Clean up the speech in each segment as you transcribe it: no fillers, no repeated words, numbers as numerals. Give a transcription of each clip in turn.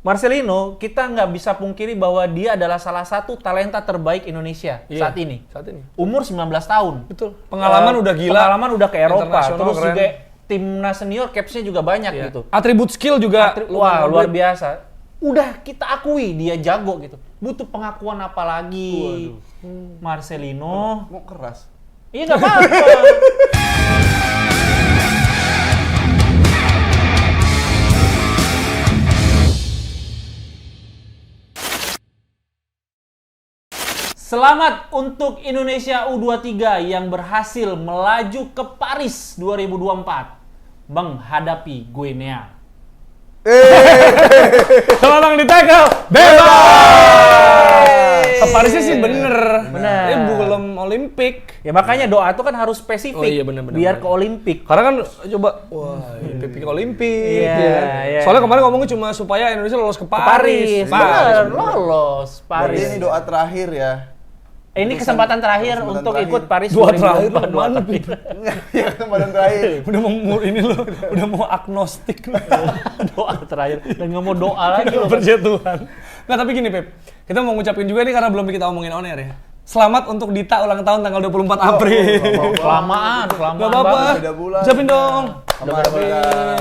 Marcelino, kita nggak bisa pungkiri bahwa dia adalah salah satu talenta terbaik Indonesia saat ini. Umur 19 tahun. Betul. Pengalaman udah gila. Pengalaman udah ke Eropa. Terus keren. juga timnas senior capsnya juga banyak gitu. Atribut skill juga. Wah, luar biasa. Udah kita akui dia jago gitu. Butuh pengakuan apa lagi? Marcelino. Mau keras. Iya nggak apa-apa. Selamat untuk Indonesia U23 yang berhasil melaju ke Paris 2024 menghadapi Guinea. Tolong ditackle. Bebas. Ke Parisnya sih bener. Ini belum Olimpik. Ya makanya doa itu kan harus spesifik. Oh iya bener. Biar ke Olimpik. Karena kan coba Olimpik Olimpik. Iya. Soalnya kemarin ngomongnya cuma supaya Indonesia lolos ke Paris. Bener, lolos Paris. Berarti ini doa terakhir ya. Ini kesempatan terakhir untuk ikut Paris 2024. Mana? Ya, kesempatan terakhir. Udah mau agnostik lu. Doa terakhir dan nggak mau doa lagi loh. Percaya Tuhan. Nggak, tapi gini Pep, kita mau ngucapin juga nih karena belum kita omongin on air ya. Selamat untuk Dita ulang tahun tanggal 24 April. Kelamaan Gak apa-apa. Beda bulan. Ucapin dong.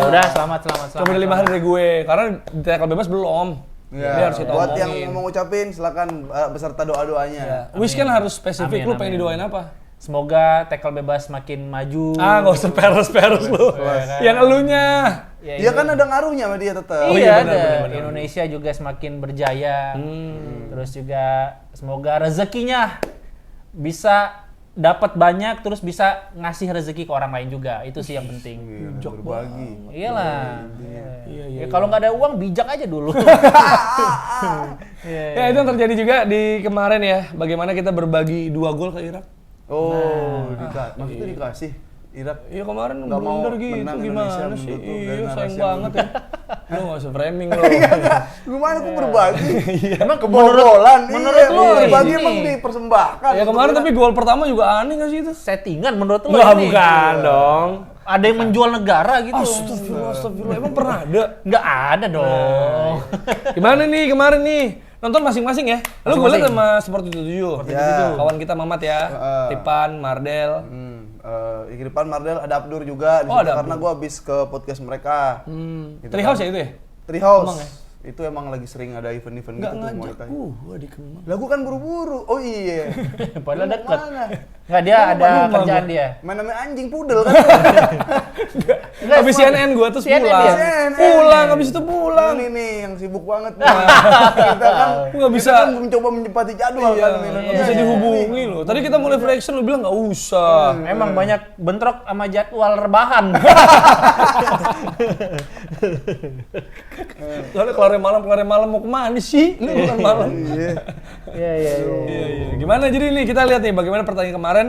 Udah, selamat. Coba 5 hari dari gue, karena Dita bebas belum. Ya, Dia harus kita buat omongin. yang mau ngucapin silakan beserta doa-doanya. Ya. Wish kan harus spesifik, lu pengen didoain apa? Semoga tackle bebas makin maju. Nggak usah peres-peres lu. Yang elunya. Dia kan ada ngaruhnya sama dia tetap. Iya, bener. Indonesia juga semakin berjaya. Terus juga semoga rezekinya bisa dapat banyak, terus bisa ngasih rezeki ke orang lain juga. Itu sih yang penting. Berbagi. Iyalah. Iya. Kalau nggak ada uang, bijak aja dulu. Ya itu yang terjadi juga di kemarin ya. Bagaimana kita berbagi 2 gol ke Irak. Maksudnya dikasih Irak. Iya kemarin nggak mau blunder gitu, menang gimana Indonesia sih? menurut lu, Iya, dari sayang narasi banget ya. Lu nggak usah framing lo. Gimana aku berbagi? Emang Kebobolan. menurut lu berbagi ini- emang dipersembahkan. Ya kemarin tapi gol pertama juga aneh nggak sih itu? Settingan menurut lo Wah, ini? bukan dong. Ada yang menjual negara gitu. Astagfirullah. Emang pernah ada? Nggak ada dong. Gimana nih kemarin nih? Nonton masing-masing ya? Lu gue liat sama Sport 77. Ya. Kawan kita Mamat ya. Tipan, Mardel. Di depan Mardel ada Abdur juga di situ ada karena gua habis ke podcast mereka. Gitu Treehouse kan. ya itu ya? Treehouse. Emang ya? Itu emang lagi sering ada event-event gitu Nggak tuh ngajak Muay Thai. gua di Kemang. Lah gua kan buru-buru. Oh iya. Padahal Lu deket. mana? Nggak, dia ada rumah kerjaan gua. dia. Main namanya anjing pudel kan. Habis CNN gua terus CNN pulang. dia. Pulang habis itu pulang. Ini nih yang sibuk banget. Kita kan Nggak bisa. kita kan mencoba mencepati jadwal kan. Nggak bisa dihubungi loh. Tadi kita mulai reaction lu bilang nggak usah. Emang banyak bentrok sama jadwal rebahan. Soalnya kelar malam mau kemana sih? Lu bukan malam. Iya. Gimana jadi nih kita lihat nih bagaimana pertandingan kemarin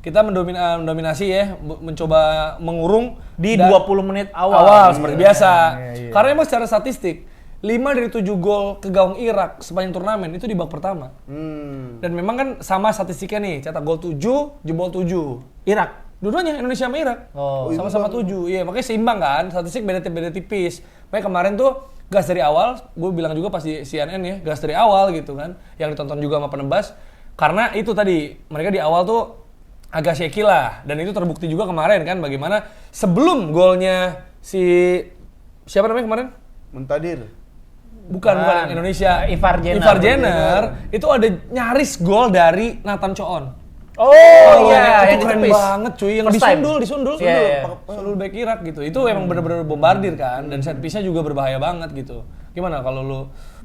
kita mendominasi ya, mencoba mengurung Di dan- 20 menit awal. awal seperti biasa. Iya. Karena emang secara statistik 5 dari 7 gol ke gawang Irak sepanjang turnamen itu di babak pertama. Dan memang kan sama statistiknya nih, cetak gol 7, jebol 7. Irak. Dua-duanya Indonesia sama Irak. Oh. Sama-sama 7. Iya, makanya seimbang kan. Statistik beda tipis. Makanya kemarin tuh gas dari awal, gue bilang juga pas di CNN ya, gas dari awal gitu kan. Yang ditonton juga sama penebas. Karena itu tadi, mereka di awal tuh agak shaky lah. Dan itu terbukti juga kemarin kan, bagaimana sebelum golnya siapa namanya kemarin? Muntadir. Bukan Indonesia. Ivar Jenner. Ivar Jenner. Itu ada nyaris gol dari Nathan Choon. Oh iya, itu keren banget cuy, yang First time. disundul, Iya. sundul back Irak gitu. Itu emang bener-bener bombardir kan, dan set piece-nya juga berbahaya banget gitu. Gimana kalau lu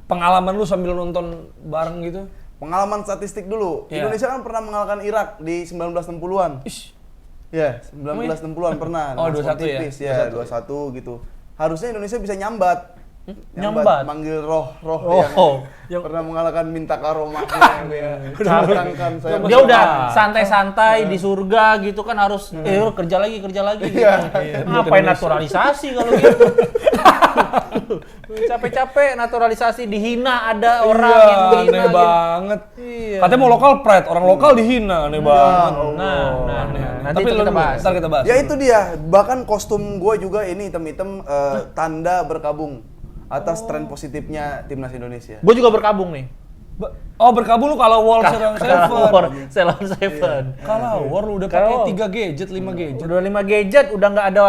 pengalaman lu sambil nonton bareng gitu? Pengalaman statistik dulu. Iya. Indonesia kan pernah mengalahkan Irak di 1960-an. Ish. Ya, 1960-an pernah. Oh, dengan skor 21 ya? tipis, ya, 2-1 gitu. Harusnya Indonesia bisa nyambat. Nyambat? Manggil roh-roh yang pernah mengalahkan minta karomahnya yang dia datangkan saya. Dia udah santai-santai di surga gitu kan harus kerja lagi gitu. Ngapain naturalisasi kalau gitu? Capek-capek naturalisasi dihina ada orang yang dihina. Aneh gitu. banget. Iya. Katanya mau local pride, orang lokal dihina, aneh banget. Nah, nanti Tapi itu kita bahas. ntar kita bahas. Ya itu dia, bahkan kostum gue juga ini hitam-hitam tanda berkabung. atas tren positifnya timnas Indonesia. Gue juga berkabung nih. Berkabung lu kalau War Seven. Salon Seven. Kalau War lu udah pakai 3 gadget, 5 gadget. Udah 5 gadget, udah nggak ada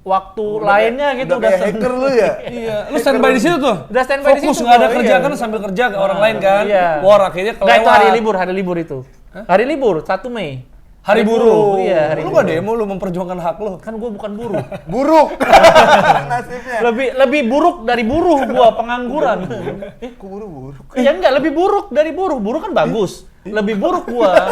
waktu lainnya gitu. Udah kayak hacker lu ya? Iya, lu standby di situ tuh. Udah standby di situ. Fokus nggak ada kerja kan sambil kerja ke orang lain kan. Iya. War akhirnya Nggak, itu kelewat. hari libur itu. Hari libur 1 Mei. Hari buruh. Iya, hari lu buruh. nggak demo, lu memperjuangkan hak lu. Kan gue bukan buruh. Buruk nasibnya. lebih buruk dari buruh gua, pengangguran. Kok buruk? Ya enggak, lebih buruk dari buruh. Buruh kan bagus. Lebih buruk gua.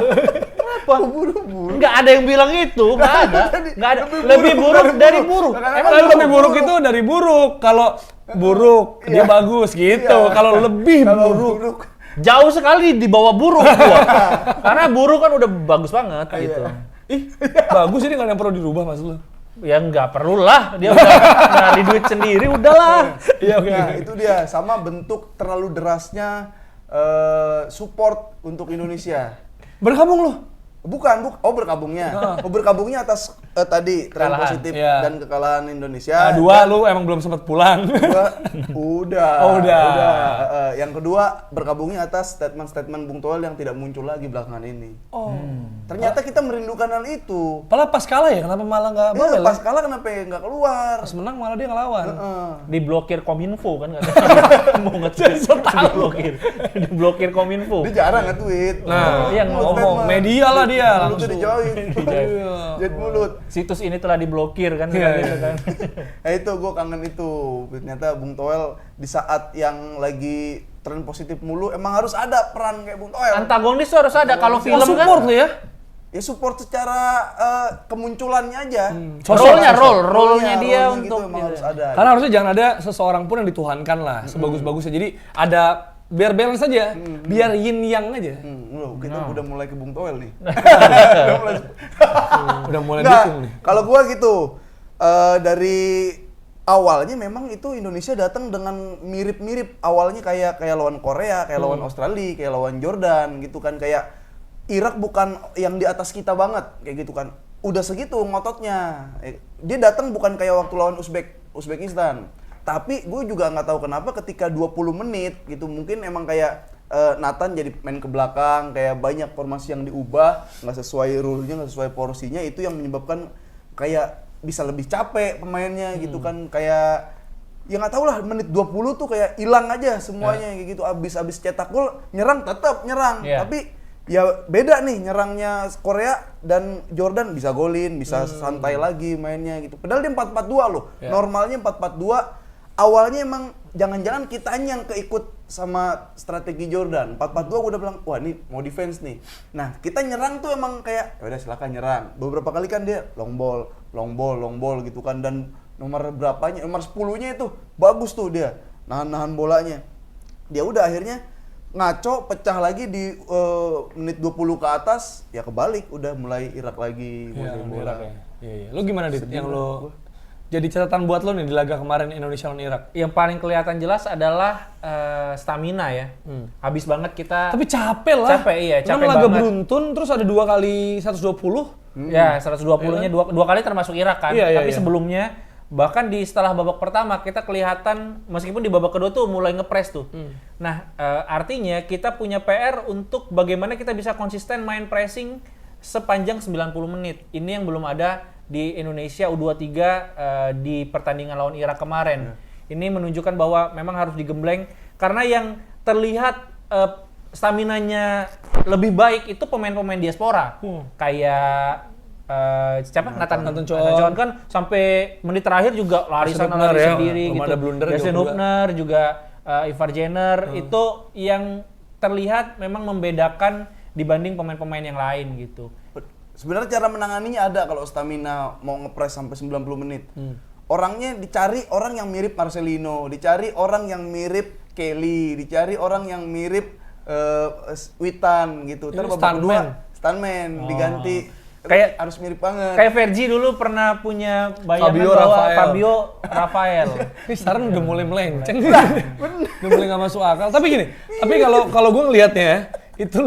Kenapa? Buruk. Enggak ada yang bilang itu, enggak ada. Enggak ada. Lebih buruk dari buruh. Emang lebih buruk itu dari buruk. Kalau buruk dia bagus gitu. Kalau lebih buruk Jauh sekali di bawah buruh gua. Karena buruh kan udah bagus banget gitu. bagus ini nggak ada yang perlu dirubah maksud lu. Ya nggak perlu lah, dia udah nyari duit sendiri, udahlah. Iya oke. Nah, itu dia sama bentuk terlalu derasnya support untuk Indonesia. Bergabung lu. Berkabungnya. Berkabungnya atas tadi tren Kekalahan. positif Iya. dan kekalahan Indonesia. Dua lu emang belum sempat pulang. Udah. Yang kedua berkabungnya atas statement-statement Bung Toel yang tidak muncul lagi belakangan ini. Ternyata kita merindukan hal itu. Padahal pas kalah ya kenapa malah nggak bawel? Pas kalah kenapa nggak keluar? Pas menang malah dia ngelawan. Diblokir Kominfo kan nggak mau nge-tweet, diblokir Kominfo. Dia jarang nge-tweet. Nah, iya, ngomong media lah dia Mulutnya langsung. dijauhin. Jahit mulut. Situs ini telah diblokir kan, Iya, gitu kan. Itu gue kangen itu. Ternyata Bung Toel di saat yang lagi tren positif mulu emang harus ada peran kayak Bung Toel. Antagonis tuh harus ada. Kalau film kan support lu ya. Ya support secara kemunculannya aja. Role-nya dia role-nya untuk gitu, emang gitu. harus ada. Karena harusnya jangan ada seseorang pun yang dituhankan lah, sebagus-bagusnya. Jadi ada biar balance aja, biar yin yang aja. Kita udah mulai ke Bung Toel nih. Udah mulai Nggak, dukung nih. kalau gua gitu dari awalnya memang itu Indonesia datang dengan mirip-mirip. Awalnya kayak lawan Korea, kayak lawan Australia, kayak lawan Jordan gitu kan, kayak Irak bukan yang di atas kita banget kayak gitu kan. Udah segitu ngototnya. Dia datang bukan kayak waktu lawan Uzbekistan. Tapi gue juga nggak tahu kenapa ketika 20 menit gitu mungkin emang kayak Nathan jadi main ke belakang, kayak banyak formasi yang diubah, nggak sesuai rule-nya, nggak sesuai porsinya, itu yang menyebabkan kayak bisa lebih capek pemainnya gitu kan, kayak ya nggak tahu lah menit 20 tuh kayak hilang aja semuanya kayak gitu, abis cetak gol nyerang tetap nyerang, tapi ya beda nih nyerangnya Korea dan Jordan bisa golin, bisa santai lagi mainnya gitu. Padahal dia 4-4-2 loh. Normalnya 4-4-2. Awalnya emang jangan-jangan kitanya yang keikut sama strategi Jordan. 4-4-2 gue udah bilang, wah ini mau defense nih. Nah, kita nyerang tuh emang kayak ya udah silakan nyerang. Beberapa kali kan dia long ball gitu kan, dan nomor berapanya? Nomor 10-nya itu bagus tuh dia. Nahan bolanya. Dia udah akhirnya ngaco, pecah lagi di menit 20 ke atas, ya kebalik, udah mulai Irak lagi. Irak ya. Iya. Lu gimana Dit? Yang lu jadi catatan buat lo nih di laga kemarin Indonesia lawan Irak? Yang paling kelihatan jelas adalah stamina ya. Habis banget kita. Tapi capek lah. Capek, iya, capek laga banget. beruntun, terus ada 2 kali 120. Ya, 120-nya dua kali termasuk Irak kan. Iya, Tapi iya. sebelumnya bahkan setelah babak pertama kita kelihatan meskipun di babak kedua tuh mulai ngepres tuh. Nah, artinya kita punya PR untuk bagaimana kita bisa konsisten main pressing sepanjang 90 menit. Ini yang belum ada di Indonesia U23 di pertandingan lawan Irak kemarin. Ini menunjukkan bahwa memang harus digembleng karena yang terlihat staminanya lebih baik itu pemain-pemain diaspora. Kayak siapa? Nathan Choon kan sampai menit terakhir juga lari sana lari sendiri gitu. Ada blunder Justin Hubner juga Ivar Jenner itu yang terlihat memang membedakan dibanding pemain-pemain yang lain gitu. Sebenarnya cara menanganinya ada kalau stamina mau ngepres sampai 90 menit. Orangnya dicari orang yang mirip Marcelino, dicari orang yang mirip Kelly, dicari orang yang mirip Witan gitu. Terus stuntman diganti. Kayak harus mirip banget. Kayak Vergi dulu pernah punya bayangan Fabio Rafael. Ini sekarang udah mulai melenceng. Udah mulai nggak masuk akal. Tapi gini, tapi kalau gue ngelihatnya itu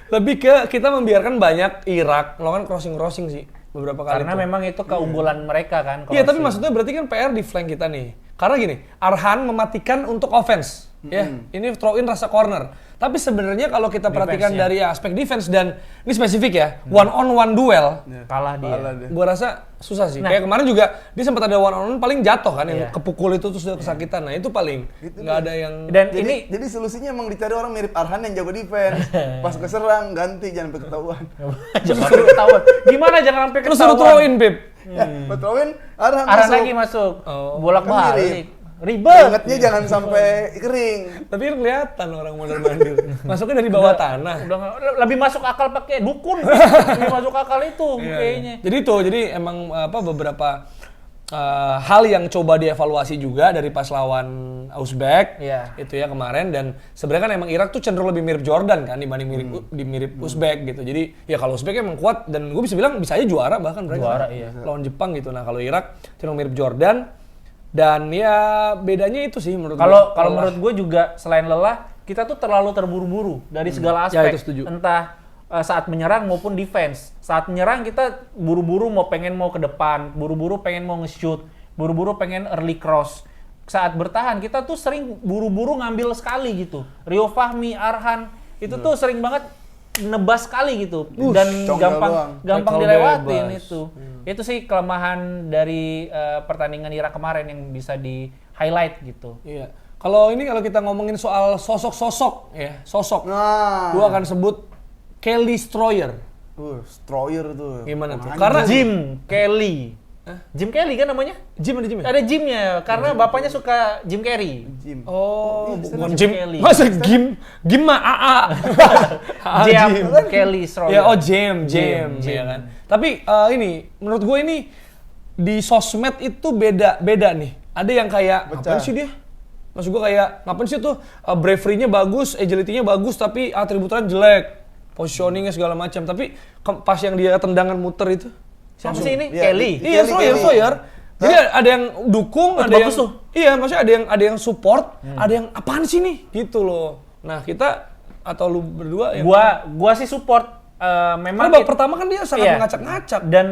lebih ke kita membiarkan banyak Irak melakukan crossing sih beberapa kali. Karena memang itu keunggulan mereka kan. Iya, tapi maksudnya berarti kan PR di flank kita nih. Karena gini, Arhan mematikan untuk offense. Ya, ini throw in rasa corner. Tapi sebenarnya kalau kita perhatikan Defense-nya. dari aspek defense dan ini spesifik ya, one on one duel, Kalah dia. gua rasa susah sih. Nah. Kayak kemarin juga dia sempat ada one on one paling jatuh kan, yang Iya. kepukul itu terus dia kesakitan. Nah itu paling nggak ada yang. Dan Jadi solusinya emang dicari orang mirip Arhan yang jago defense. Pas keserang ganti jangan sampai ketahuan. jangan sampai ketahuan. Gimana jangan sampai Terus suruh ketahuan? throw in, Beb. Betuin Arhan Arah masuk. lagi masuk. Oh. Bolak-balik. Ribet. Ingatnya jangan sampai kering. Tapi kan kelihatan orang mondar mandir. Masuknya dari bawah tanah. Udah lebih masuk akal pakai dukun. Lebih masuk akal itu kayaknya. Jadi emang beberapa hal yang coba dievaluasi juga dari pas lawan Uzbek Iya. itu ya kemarin, dan sebenarnya kan emang Irak tuh cenderung lebih mirip Jordan kan dibanding mirip Uzbek gitu. Jadi ya kalau Uzbek emang kuat dan gue bisa bilang bisa aja juara bahkan mereka Juara, iya. lawan Jepang gitu. Nah kalau Irak cenderung mirip Jordan, dan ya bedanya itu sih menurut gue. Kalau menurut gue juga selain lelah, kita tuh terlalu terburu-buru dari segala Ya, aspek. itu setuju. Entah saat menyerang maupun defense. Saat menyerang kita buru-buru pengen mau ke depan, buru-buru pengen mau nge-shoot, buru-buru pengen early cross. Saat bertahan kita tuh sering buru-buru ngambil sekali gitu. Rio Fahmi, Arhan itu tuh sering banget nebas sekali gitu dan congkel doang. gampang Tackle dilewatin bebas. itu. Itu sih kelemahan dari pertandingan Irak kemarin yang bisa di highlight gitu. Iya. Kalau kita ngomongin soal sosok-sosok ya, sosok. Nah. Gua akan sebut Kelly Stroyer. Stroyer tuh. Gimana tuh? Anjing. Karena Jim Kelly. Jim Kelly kan namanya? Jim ada Jim ya? Ada Jimnya karena bapaknya suka Jim Carrey. Jim. Oh, Jim bukan Jim. Kelly. Masa Jim mah AA. Jim Kelly Stroyer. Ya, Jim, ya kan. Tapi ini menurut gue ini di sosmed itu beda nih. Ada yang kayak ngapain sih dia? Maksud gue kayak ngapain sih tuh bravery-nya bagus, agility-nya bagus tapi atributannya jelek. Positioning-nya segala macam. Tapi pas yang dia tendangan muter itu. Siapa sih ini? Iya, Kelly. Iya, Stroyer. Jadi ada yang dukung, ada yang bagus tuh. Iya, maksudnya ada yang support, ada yang apaan sih nih? Gitu loh. Nah, kita atau lu berdua yang Gua sih support memang karena babak pertama kan dia sangat iya. mengacak-ngacak. Dan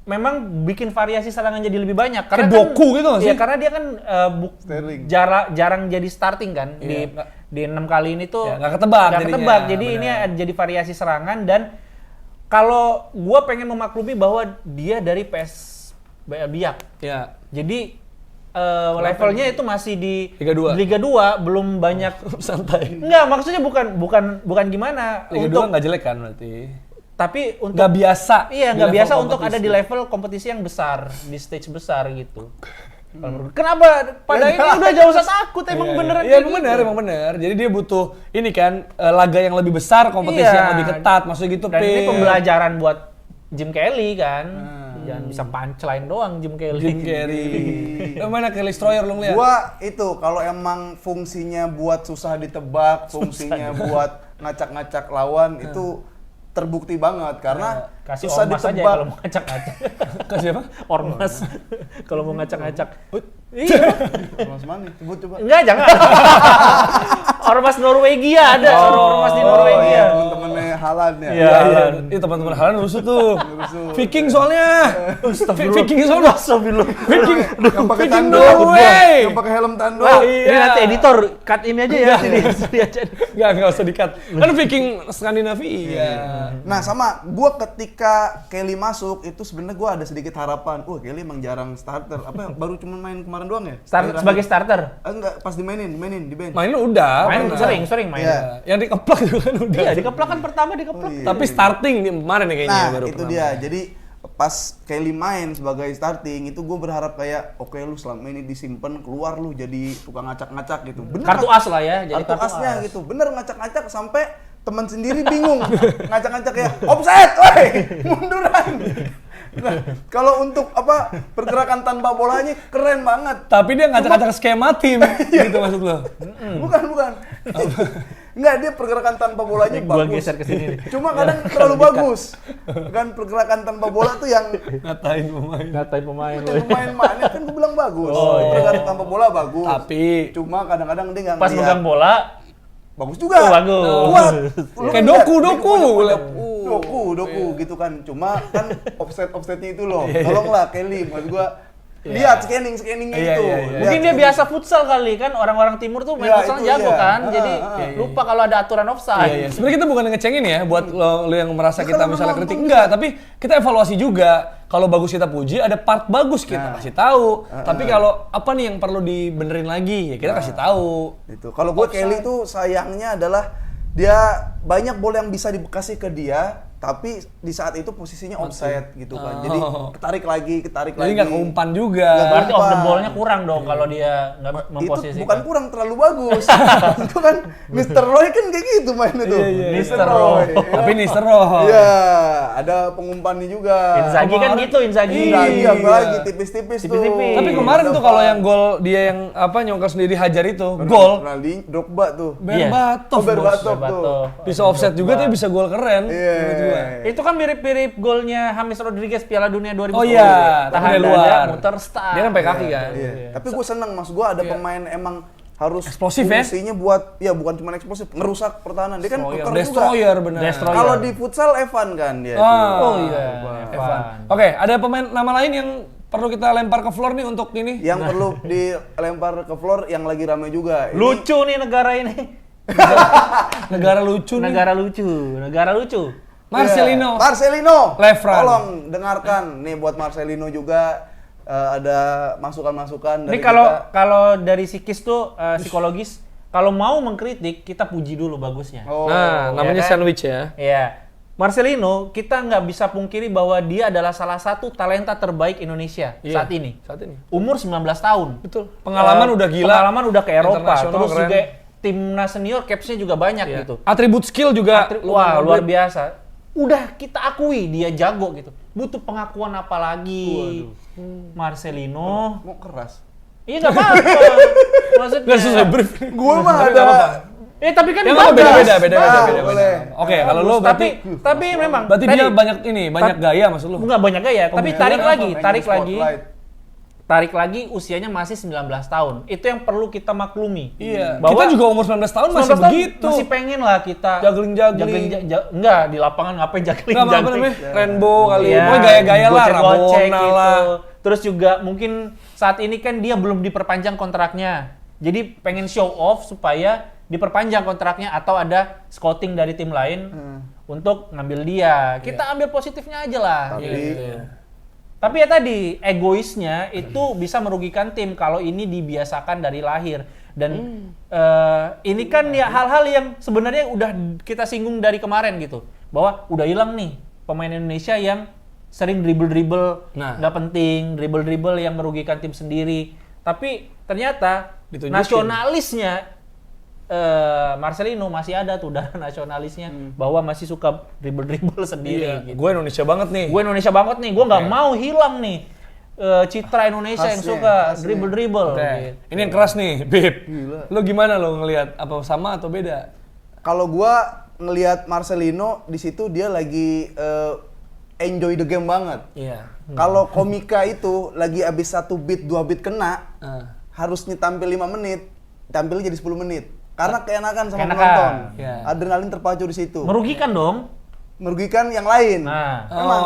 memang bikin variasi serangan jadi lebih banyak karena Kayak Doku gitu nggak sih? Iya, karena dia kan Sterling. jarang jadi starting kan Iya, di 6 kali ini tuh Ya, nggak ketebak nggak jadinya, ketebak. Jadi benar. ini jadi variasi serangan, dan kalau gua pengen memaklumi bahwa dia dari PS Biak. Ya. Jadi levelnya itu masih di Liga 2. 2 belum banyak. Santai. Enggak, maksudnya bukan gimana Liga 2 nggak jelek kan berarti? tapi untuk Nggak biasa. Iya, di nggak level biasa untuk kompetisi. ada di level kompetisi yang besar, di stage besar gitu. Kenapa? Pada ini udah jauh usah takut, emang beneran Iya, kayak gitu. emang bener. Jadi dia butuh ini kan laga yang lebih besar, kompetisi Iya. yang lebih ketat, maksudnya gitu. Dan ini Pip. pembelajaran buat Jim Kelly kan. Jangan bisa punchline doang Jim Kelly. Jim Carrey. Lu mana Kelly Stroyer lu lihat? Gua itu kalau emang fungsinya buat susah ditebak, fungsinya buat ngacak-ngacak lawan itu terbukti banget karena Kasih susah ormas aja ditebak. kalau mau ngacak-ngacak. Kasih apa? Ormas. Kalau mau ngacak-ngacak. Iya. Mas mana? Coba. Enggak, jangan. Ormas Norwegia ada, ormas di Norwegia. Iya, temen-temennya Halan ya. Iya. Itu teman-teman Halan rusuh tuh. Rusuh. Viking soalnya. Viking soalnya. Viking. Yang pakai Viking tanduk, Norway. yang pakai helm tanduk. Wah, ini nanti editor cut ini aja ya. Sini aja. Nggak usah di-cut. Kan Viking Skandinavia. Nah sama, gua ketika Kelly masuk itu sebenarnya gua ada sedikit harapan. Wah Kelly emang jarang starter. Apa baru cuma main kemarin doang ya? Sebagai starter. Enggak, pas dimainin di bench. Mainnya udah. Main udah. sering main. Iya. Yang dikeplak juga kan udah. Iya, dikeplak kan pertama dikeplak. iya. Tapi starting nih kemarin nih kayaknya Nah baru itu pertama. dia. Jadi pas Kelly main sebagai starting itu gue berharap kayak oke lu selama ini disimpan keluar lu jadi tukang ngacak-ngacak gitu. Bener, Kartu as lah ya, jadi kartu kartu asnya as. gitu. Bener ngacak-ngacak sampai teman sendiri bingung. Ngacak-ngacak kayak offset, woi, munduran. Nah, kalau untuk pergerakan tanpa bolanya keren banget. Tapi dia ngacak-ngacak skema tim gitu maksud lo. Bukan. Enggak, dia pergerakan tanpa bolanya Gua bagus. geser ke sini nih. Cuma kadang terlalu bagus. Kan pergerakan tanpa bola tuh yang Ngatain pemain. Ngatain pemain lo. pemain mainnya kan gue bilang bagus. Oh, iya. Pergerakan tanpa bola bagus. Tapi Cuma kadang-kadang dia nggak Pas ngeliat. megang bola, Bagus juga. Oh, bagus. Kuat. Lu Kayak lihat, doku. dia Doku gitu kan. Cuma kan offsetnya itu loh. Tolonglah Kelly, maksud gua lihat scanning Iya, itu. iya, iya. Lihat Mungkin dia scanning. biasa futsal kali kan, orang-orang timur tuh main Iya, futsal itu jago iya. kan, jadi lupa kalau ada aturan offside. Iya, iya. Sebenarnya kita bukan ngecengin ya buat lo yang merasa Ya, kita kalau misalnya menonton kritik enggak, tapi kita evaluasi juga. Kalau bagus kita puji, ada part bagus kita kasih tahu. Tapi kalau apa nih yang perlu dibenerin lagi, ya kita kasih tahu. Itu. Kalau gue Kelly tuh sayangnya adalah dia banyak bola yang bisa dikasih ke dia, tapi di saat itu posisinya offside gitu kan. Jadi ketarik lagi. Jadi nggak keumpan juga. Nggak Berarti off the umpan. ball-nya kurang dong kalau dia nggak Itu memposisikan. bukan kurang, terlalu bagus. Itu kan Mr. Roy kan kayak gitu mainnya tuh. Iya, Mr. Roy. Tapi nih seroh. Iya, ada pengumpannya juga. Inzaghi kan gitu, Inzaghi. Inzaghi Iya. apalagi tipis-tipis tuh. Tipis-tipis. Tapi kemarin tuh kalau yang gol dia yang nyongkel sendiri hajar itu, gol. Ronaldinho, Drogba tuh. Iya. Berbatov, Oh, Berbatov bos. tuh. Bisa offset juga tapi bisa gol keren. Iya. menurut gua. Itu kan mirip-mirip golnya James Rodriguez Piala Dunia 2010. Oh iya, tahan dari dada, luar. muter start. Dia kan pakai kaki kan. Iya. Tapi gue seneng, maksud gue ada pemain emang harus Eksplosif ya? fungsinya buat ya bukan cuma eksplosif, ngerusak pertahanan. Dia kan keker juga. Destroyer benar. Destroyer. Kalau di futsal Evan kan dia. Oh iya, Evan. Oke, ada pemain nama lain yang perlu kita lempar ke floor nih untuk ini. Yang perlu dilempar ke floor yang lagi rame juga. Ini Lucu nih negara ini. Negara lucu nih. Negara lucu, negara lucu. Marcelino. Iya. Marcelino. Lefran. Tolong dengarkan nih buat Marcelino juga ada masukan-masukan Ini dari kalau kita. kalau dari psikis tuh psikologis, kalau mau mengkritik kita puji dulu bagusnya. Oh, Nah, namanya kan? sandwich ya. Iya. Marcelino, kita nggak bisa pungkiri bahwa dia adalah salah satu talenta terbaik Indonesia Iya, saat ini. Saat ini. Umur 19 tahun. Betul. Pengalaman udah gila. Pengalaman udah ke Eropa. Internasional Terus keren. juga timnas senior capsnya juga banyak Iya. gitu. Atribut skill juga. Wah, luar biasa. Udah kita akui dia jago gitu. Butuh pengakuan apa lagi? Marcelino. Mau keras. Iya nggak apa-apa. Maksudnya. Nggak sesuai brief. Gue mah Tapi ada. nggak apa-apa. Tapi kan Ya nggak apa, bagus. beda. boleh. Oke, kalau lo berarti Tapi memang. berarti tadi- dia banyak banyak gaya maksud lo. Nggak banyak gaya, tapi misalnya tarik apa? lagi, Main tarik di lagi. spotlight. Tarik lagi usianya masih 19 tahun. Itu yang perlu kita maklumi. Iya. Bahwa Kita juga umur 19 tahun 19 masih tahun begitu. Masih pengen lah kita Juggling. enggak di lapangan ngapain juggling. Nggak apa namanya? Rainbow kali. Iya, Pokoknya gaya-gaya lah, gocek-gocek Rabona gitu. lah. Terus juga mungkin saat ini kan dia belum diperpanjang kontraknya. Jadi pengen show off supaya diperpanjang kontraknya atau ada scouting dari tim lain untuk ngambil dia. Kita ambil positifnya aja lah. Tapi ya tadi egoisnya itu bisa merugikan tim kalau ini dibiasakan dari lahir. Dan ini kan ya hal-hal yang sebenarnya udah kita singgung dari kemarin gitu. Bahwa udah hilang nih pemain Indonesia yang sering dribble-dribble nggak penting, dribble-dribble yang merugikan tim sendiri. Tapi ternyata Ditunjukin. nasionalisnya Marcelino masih ada tuh darah nasionalisnya bahwa masih suka dribble-dribble sendiri. Gitu. Gue Indonesia banget nih. Gue Indonesia banget nih, gue nggak mau hilang nih citra Indonesia yang suka dribble-dribble. Oke. Gitu. Ini yang keras nih, Bib. Lo gimana lo ngelihat apa sama atau beda? Kalau gua ngelihat Marcelino di situ dia lagi enjoy the game banget. Iya. Kalau komika itu lagi abis 1 beat 2 beat kena, harusnya tampil 5 menit, tampilnya jadi 10 menit. Karena keenakan sama Keenakan. penonton. Iya. Adrenalin terpacu di situ. Merugikan dong. Merugikan yang lain. Nah. Emang,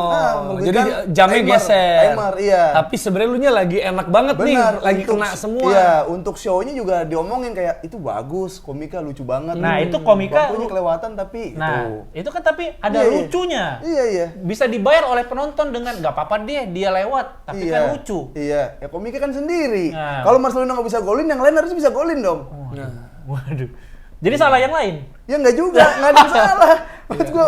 merugikan jadi jamnya timer, geser. timer, iya. Tapi sebenarnya lu nya lagi enak banget nih, lagi kena semua. Iya, untuk show-nya juga diomongin kayak itu bagus, komika lucu banget. Nah, itu komika bangkunya kelewatan tapi Nah, itu kan tapi ada Iya, iya. lucunya. Iya. Bisa dibayar oleh penonton dengan nggak apa-apa dia lewat, tapi Iya. kan lucu. Iya, ya komika kan sendiri. Nah. Kalau Marcelino nggak bisa golin, yang lain harus bisa golin dong. Waduh. Jadi salah yang lain. Ya nggak juga, nggak ada yang salah. Maksud gua,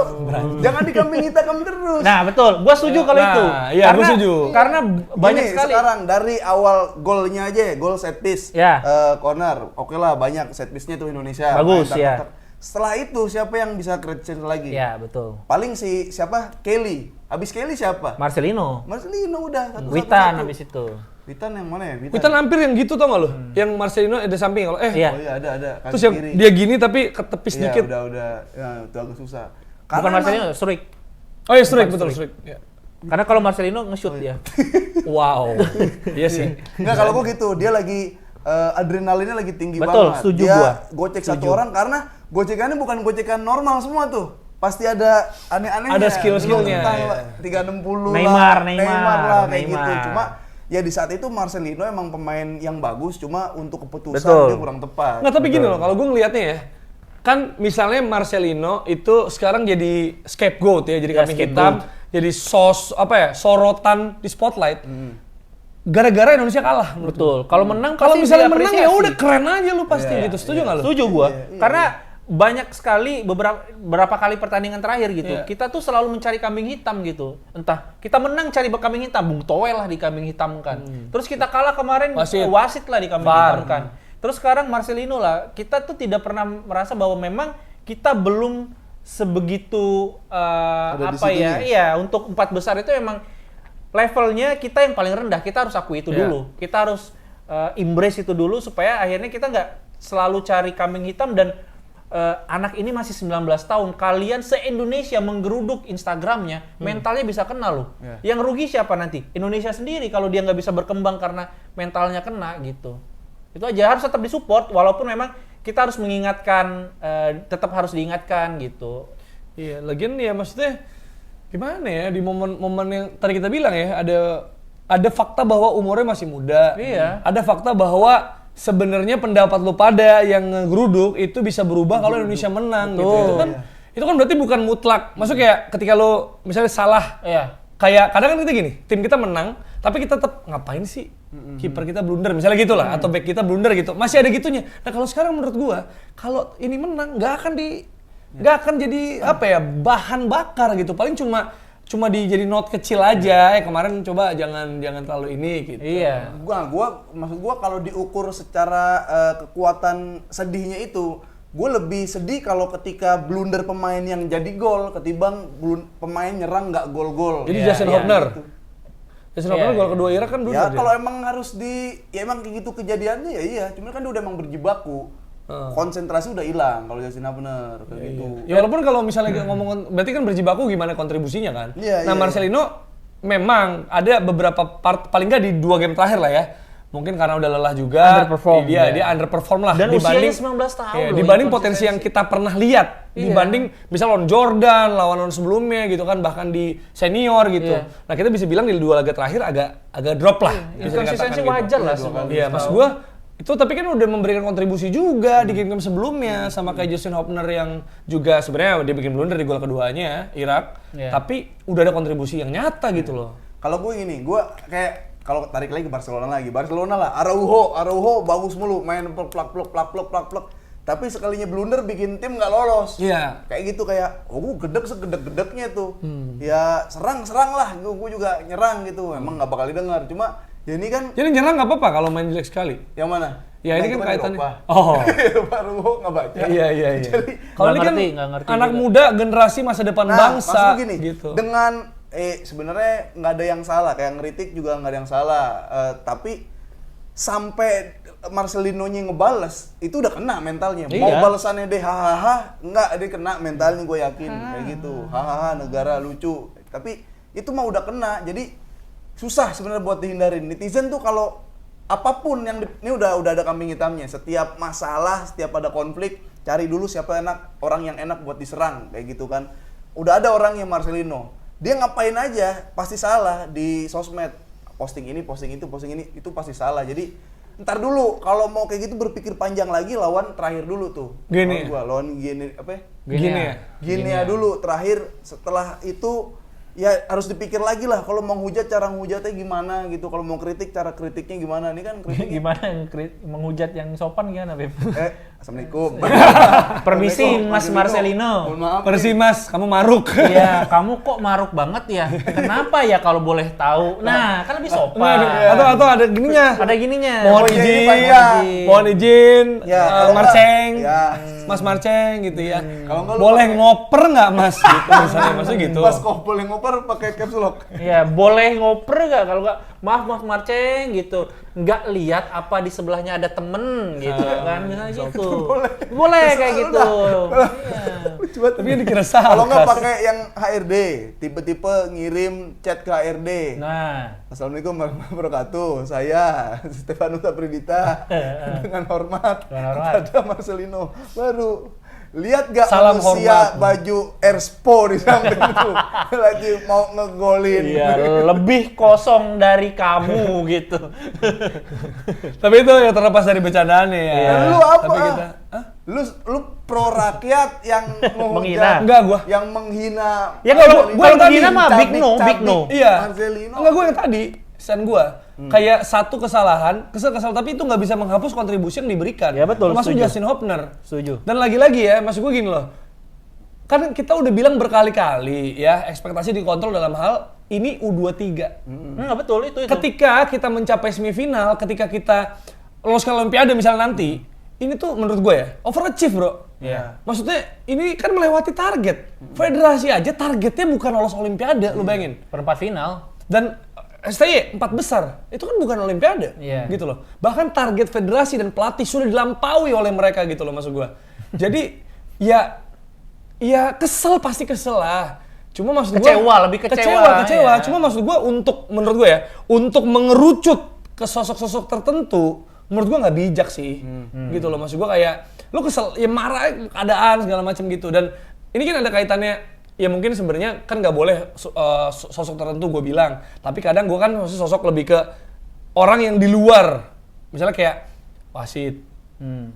jangan dikambing hitam terus. Nah, betul. Gua setuju kalau itu. iya, gua setuju. Karena banyak Gini, sekali. sekarang dari awal golnya aja, gol set piece, Ya. corner, oke lah banyak set piece-nya tuh Indonesia. Bagus, main ya. tak-tak. Setelah itu siapa yang bisa create lagi? Ya, betul. Paling siapa? Kelly. Habis Kelly siapa? Marcelino. Marcelino udah. Witan habis itu. Witan yang mana ya? Witan hampir yang gitu tau gak lo? Yang Marcelino ada samping kalau Iya. Oh iya ada. Kaki terus yang kiri. dia gini tapi ketepis Iya, dikit. udah. Ya, itu agak susah. Bukan emang- Marcelino, Struik. Oh iya, strike betul strike. Ya. Karena kalau Marcelino nge-shoot dia. Wow. Iya sih. Enggak, kalau gua gitu, dia lagi adrenalinnya lagi tinggi Betul, banget. setuju Dia gua. gocek satu orang karena gocekannya bukan gocekan normal semua tuh. Pasti ada aneh-anehnya. Ada skill-skillnya, Entah iya. 360 Neymar lah, Neymar lah kayak Neymar. gitu. Cuma ya di saat itu Marcelino emang pemain yang bagus, cuma untuk keputusan Betul. dia kurang tepat. Nggak, tapi gini loh, kalau gue ngelihatnya ya, kan misalnya Marcelino itu sekarang jadi scapegoat ya, jadi kambing hitam, jadi sorotan di spotlight. Gara-gara Indonesia kalah. Betul. Kalau menang Kalau pasti misalnya menang ya diapresiasi. udah keren aja lu pasti gitu. Setuju nggak lu? Setuju gua. Karena banyak sekali beberapa kali pertandingan terakhir gitu. Iya. Kita tuh selalu mencari kambing hitam gitu. Entah kita menang cari kambing hitam, Bung Toel lah di kambing hitam kan. Terus kita kalah kemarin wasit lah di kambing hitam kan. Terus sekarang Marcelino lah. Kita tuh tidak pernah merasa bahwa memang kita belum sebegitu Ada di apa ya? situnya. Iya, untuk 4 besar itu emang levelnya kita yang paling rendah. Kita harus akui itu dulu. Kita harus embrace itu dulu supaya akhirnya kita nggak selalu cari kambing hitam dan anak ini masih 19 tahun. Kalian se-Indonesia menggeruduk Instagramnya, mentalnya bisa kena loh. Yang rugi siapa nanti? Indonesia sendiri kalau dia nggak bisa berkembang karena mentalnya kena gitu. Itu aja, harus tetap disupport walaupun memang kita harus mengingatkan, tetap harus diingatkan gitu. Iya, lagian ya maksudnya gimana ya, di momen-momen yang tadi kita bilang ya, ada fakta bahwa umurnya masih muda. Iya. Ada fakta bahwa sebenarnya pendapat lu pada yang ngegeruduk itu bisa berubah kalau Indonesia menang gitu. Itu kan berarti bukan mutlak. Maksudnya kayak ketika lu misalnya salah, Iya. kayak kadang kan kita gini, tim kita menang, tapi kita tetap ngapain sih? Kiper kita blunder, misalnya gitulah, atau back kita blunder gitu. Masih ada gitunya. Nah kalau sekarang menurut gua, kalau ini menang, nggak akan jadi apa ya, bahan bakar gitu. Paling cuma jadi note kecil aja. Kemarin coba jangan terlalu ini gitu. Iya. Maksud gua kalau diukur secara kekuatan sedihnya itu, gue lebih sedih kalau ketika blunder pemain yang jadi gol ketimbang pemain nyerang nggak gol-gol. Jadi Iya, Jason iya, Hopner. gitu. Jason Hopner gol kedua Irak kan blunder Ya dia. kalau emang harus ya emang kayak gitu kejadiannya ya iya. Cuma kan dia udah emang berjibaku. Konsentrasi udah hilang kalau Jason Hopner kayak gitu. Ya walaupun kalau misalnya ngomong, berarti kan berjibaku gimana kontribusinya kan? Iya, Nah iya, Marcelino memang ada beberapa part, paling nggak di 2 game terakhir lah ya. Mungkin karena udah lelah juga. Underperform, Dia ya. underperform lah. Dan dibanding, usianya 19 tahun iya, loh, dibanding ini potensi yang kita pernah lihat. Iya. Dibanding misal lawan Jordan, lawan sebelumnya gitu kan, bahkan di senior gitu. Iya. Nah kita bisa bilang di 2 laga terakhir agak drop lah. bisa Inkonsistensi dikatakan wajar gitu. lah sebenarnya. Iya, mas gua itu tapi kan udah memberikan kontribusi juga di game-game sebelumnya, sama kayak Jason Hopner yang juga sebenarnya dia bikin blunder di gol keduanya Irak, Iya. tapi udah ada kontribusi yang nyata gitu loh. Kalau gue gini, gue kayak kalau tarik lagi ke Barcelona lah, Araujo bagus mulu, main plak. Tapi sekalinya blunder bikin tim nggak lolos. Iya. Kayak gitu kayak, gue segedek-gedeknya tuh. Ya serang lah, gue juga nyerang gitu. Emang nggak bakal didengar. Cuma ya ini kan Jadi nyerang nggak apa-apa kalau main jelek sekali. yang mana? Ya ini Nah, kan itu kaitannya. Eropa. Oh. Baru nggak baca. Iya. Jadi, Kalau ini kan nggak ngerti anak juga. muda generasi masa depan nah, bangsa maksud gini, gitu. dengan sebenarnya nggak ada yang salah, kayak ngeritik juga nggak ada yang salah. Tapi sampai Marcelino-nya ngebales, itu udah kena mentalnya. Iya. Mau balesannya deh hahaha, nggak dia kena mentalnya, gue yakin kayak gitu. Hahaha negara lucu. Tapi itu mah udah kena, jadi susah sebenarnya buat dihindarin. Netizen tuh kalau apapun yang ini udah ada kambing hitamnya. Setiap masalah, setiap ada konflik, cari dulu siapa orang yang enak buat diserang kayak gitu kan. Udah ada orang yang Marcelino, dia ngapain aja pasti salah di sosmed. Posting ini, itu pasti salah. Jadi ntar dulu kalau mau kayak gitu berpikir panjang lagi, lawan terakhir dulu tuh. Gini. Lawan Gini apa? Gini ya. Dulu terakhir, setelah itu ya harus dipikir lagi lah kalau mau hujat, cara ngehujatnya gimana gitu. Kalau mau kritik, cara kritiknya gimana. Ini kan kritiknya Gimana menghujat yang sopan gimana, Beb? Assalamualaikum. Permisi, Mas Marcelino. Mohon maaf. Persi mas, kamu maruk. Iya, kamu kok maruk banget ya? Kenapa ya kalau boleh tahu? Nah, kan lebih sopan. Atau ada gininya. Ada gininya. Mohon Oh, iya, izin, iya. mohon izin, Ya, kalau Marceng, nggak, Mas Marceng gitu ya. Kalau nggak lu Boleh pakai- ngoper nggak mas? Gitu, misalnya maksudnya gitu. Pas kok boleh ngoper pakai caps lock. Iya, boleh ngoper nggak? Kalau nggak, maaf Marceng gitu. Nggak lihat apa di sebelahnya ada temen gitu kan, misalnya gitu. Boleh kayak gitu. Iya. Coba Tapi kan dikira salah. kalau nggak pakai yang HRD, tipe-tipe ngirim chat ke HRD. Nah, Assalamualaikum warahmatullahi wabarakatuh. Saya Stefanus Apridita dengan hormat Dengan hormat. kepada Marcelino. Baru Lihat gak Salam manusia hormat. baju Erspo di samping itu lagi mau ngegolin. Iya, lebih kosong dari kamu gitu. Tapi itu ya terlepas dari bercandaannya ya. Iya. Lu apa? Tapi kita, hah? Lu pro rakyat yang Menghina. Enggak gua. yang menghina. Ya kalau Marcelino. gua yang Tadi, menghina mah big no, cabik-cabik big no. Iya. Marcelino. Enggak, gue yang tadi, stand gue. Kayak satu kesalahan, kesal tapi itu nggak bisa menghapus kontribusi yang diberikan. Ya, betul, Termasuk setuju. Justin Hopner. Setuju. Dan lagi-lagi ya, maksud gue gini loh. Kan kita udah bilang berkali-kali ya, ekspektasi dikontrol dalam hal ini U23. Enggak betul itu. Ketika kita mencapai semifinal, ketika kita lolos ke Olimpiade misalnya nanti, ini tuh menurut gue ya, overachieve bro. Iya. Maksudnya ini kan melewati target. Federasi aja targetnya bukan lolos Olimpiade, lu bayangin. Perempat final. Dan STY 4 besar, itu kan bukan Olimpiade, Iya. gitu loh. Bahkan target federasi dan pelatih sudah dilampaui oleh mereka gitu loh maksud gua. Jadi ya kesel pasti kesel lah. Cuma maksud gua Kecewa, lebih kecewa, kecewa. ya. Cuma maksud gua menurut gua ya, untuk mengerucut ke sosok-sosok tertentu, menurut gua nggak bijak sih, gitu loh. Maksud gua kayak lu kesel, ya marah keadaan segala macam gitu. Dan ini kan ada kaitannya. Ya mungkin sebenarnya kan nggak boleh sosok tertentu gue bilang, tapi kadang gue kan maksudnya sosok lebih ke orang yang di luar, misalnya kayak wasit,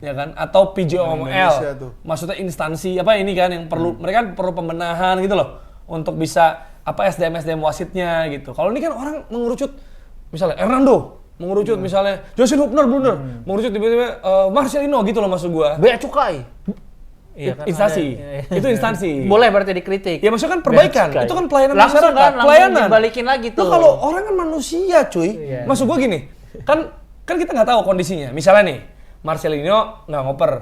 ya kan, atau Indonesia PJOML, tuh. maksudnya instansi apa ini kan yang perlu mereka kan perlu pembenahan gitu loh, untuk bisa apa SDM wasitnya gitu. Kalau ini kan orang mengerucut, misalnya Hernando mengerucut, misalnya Justin Hopner mengerucut tiba-tiba Marcelino gitu loh maksud gue. Bea cukai. Iya kan, Instansi. ada- Itu instansi. Boleh berarti dikritik. Ya maksudnya kan perbaikan, Bea cukai. itu kan pelayanan Langsung masyarakat, kan, langsung pelayanan. dibalikin lagi tuh. Loh, kalau orang kan manusia, cuy. Iya. Maksud gua gini, kan kita nggak tahu kondisinya. Misalnya nih, Marcelino nggak ngoper.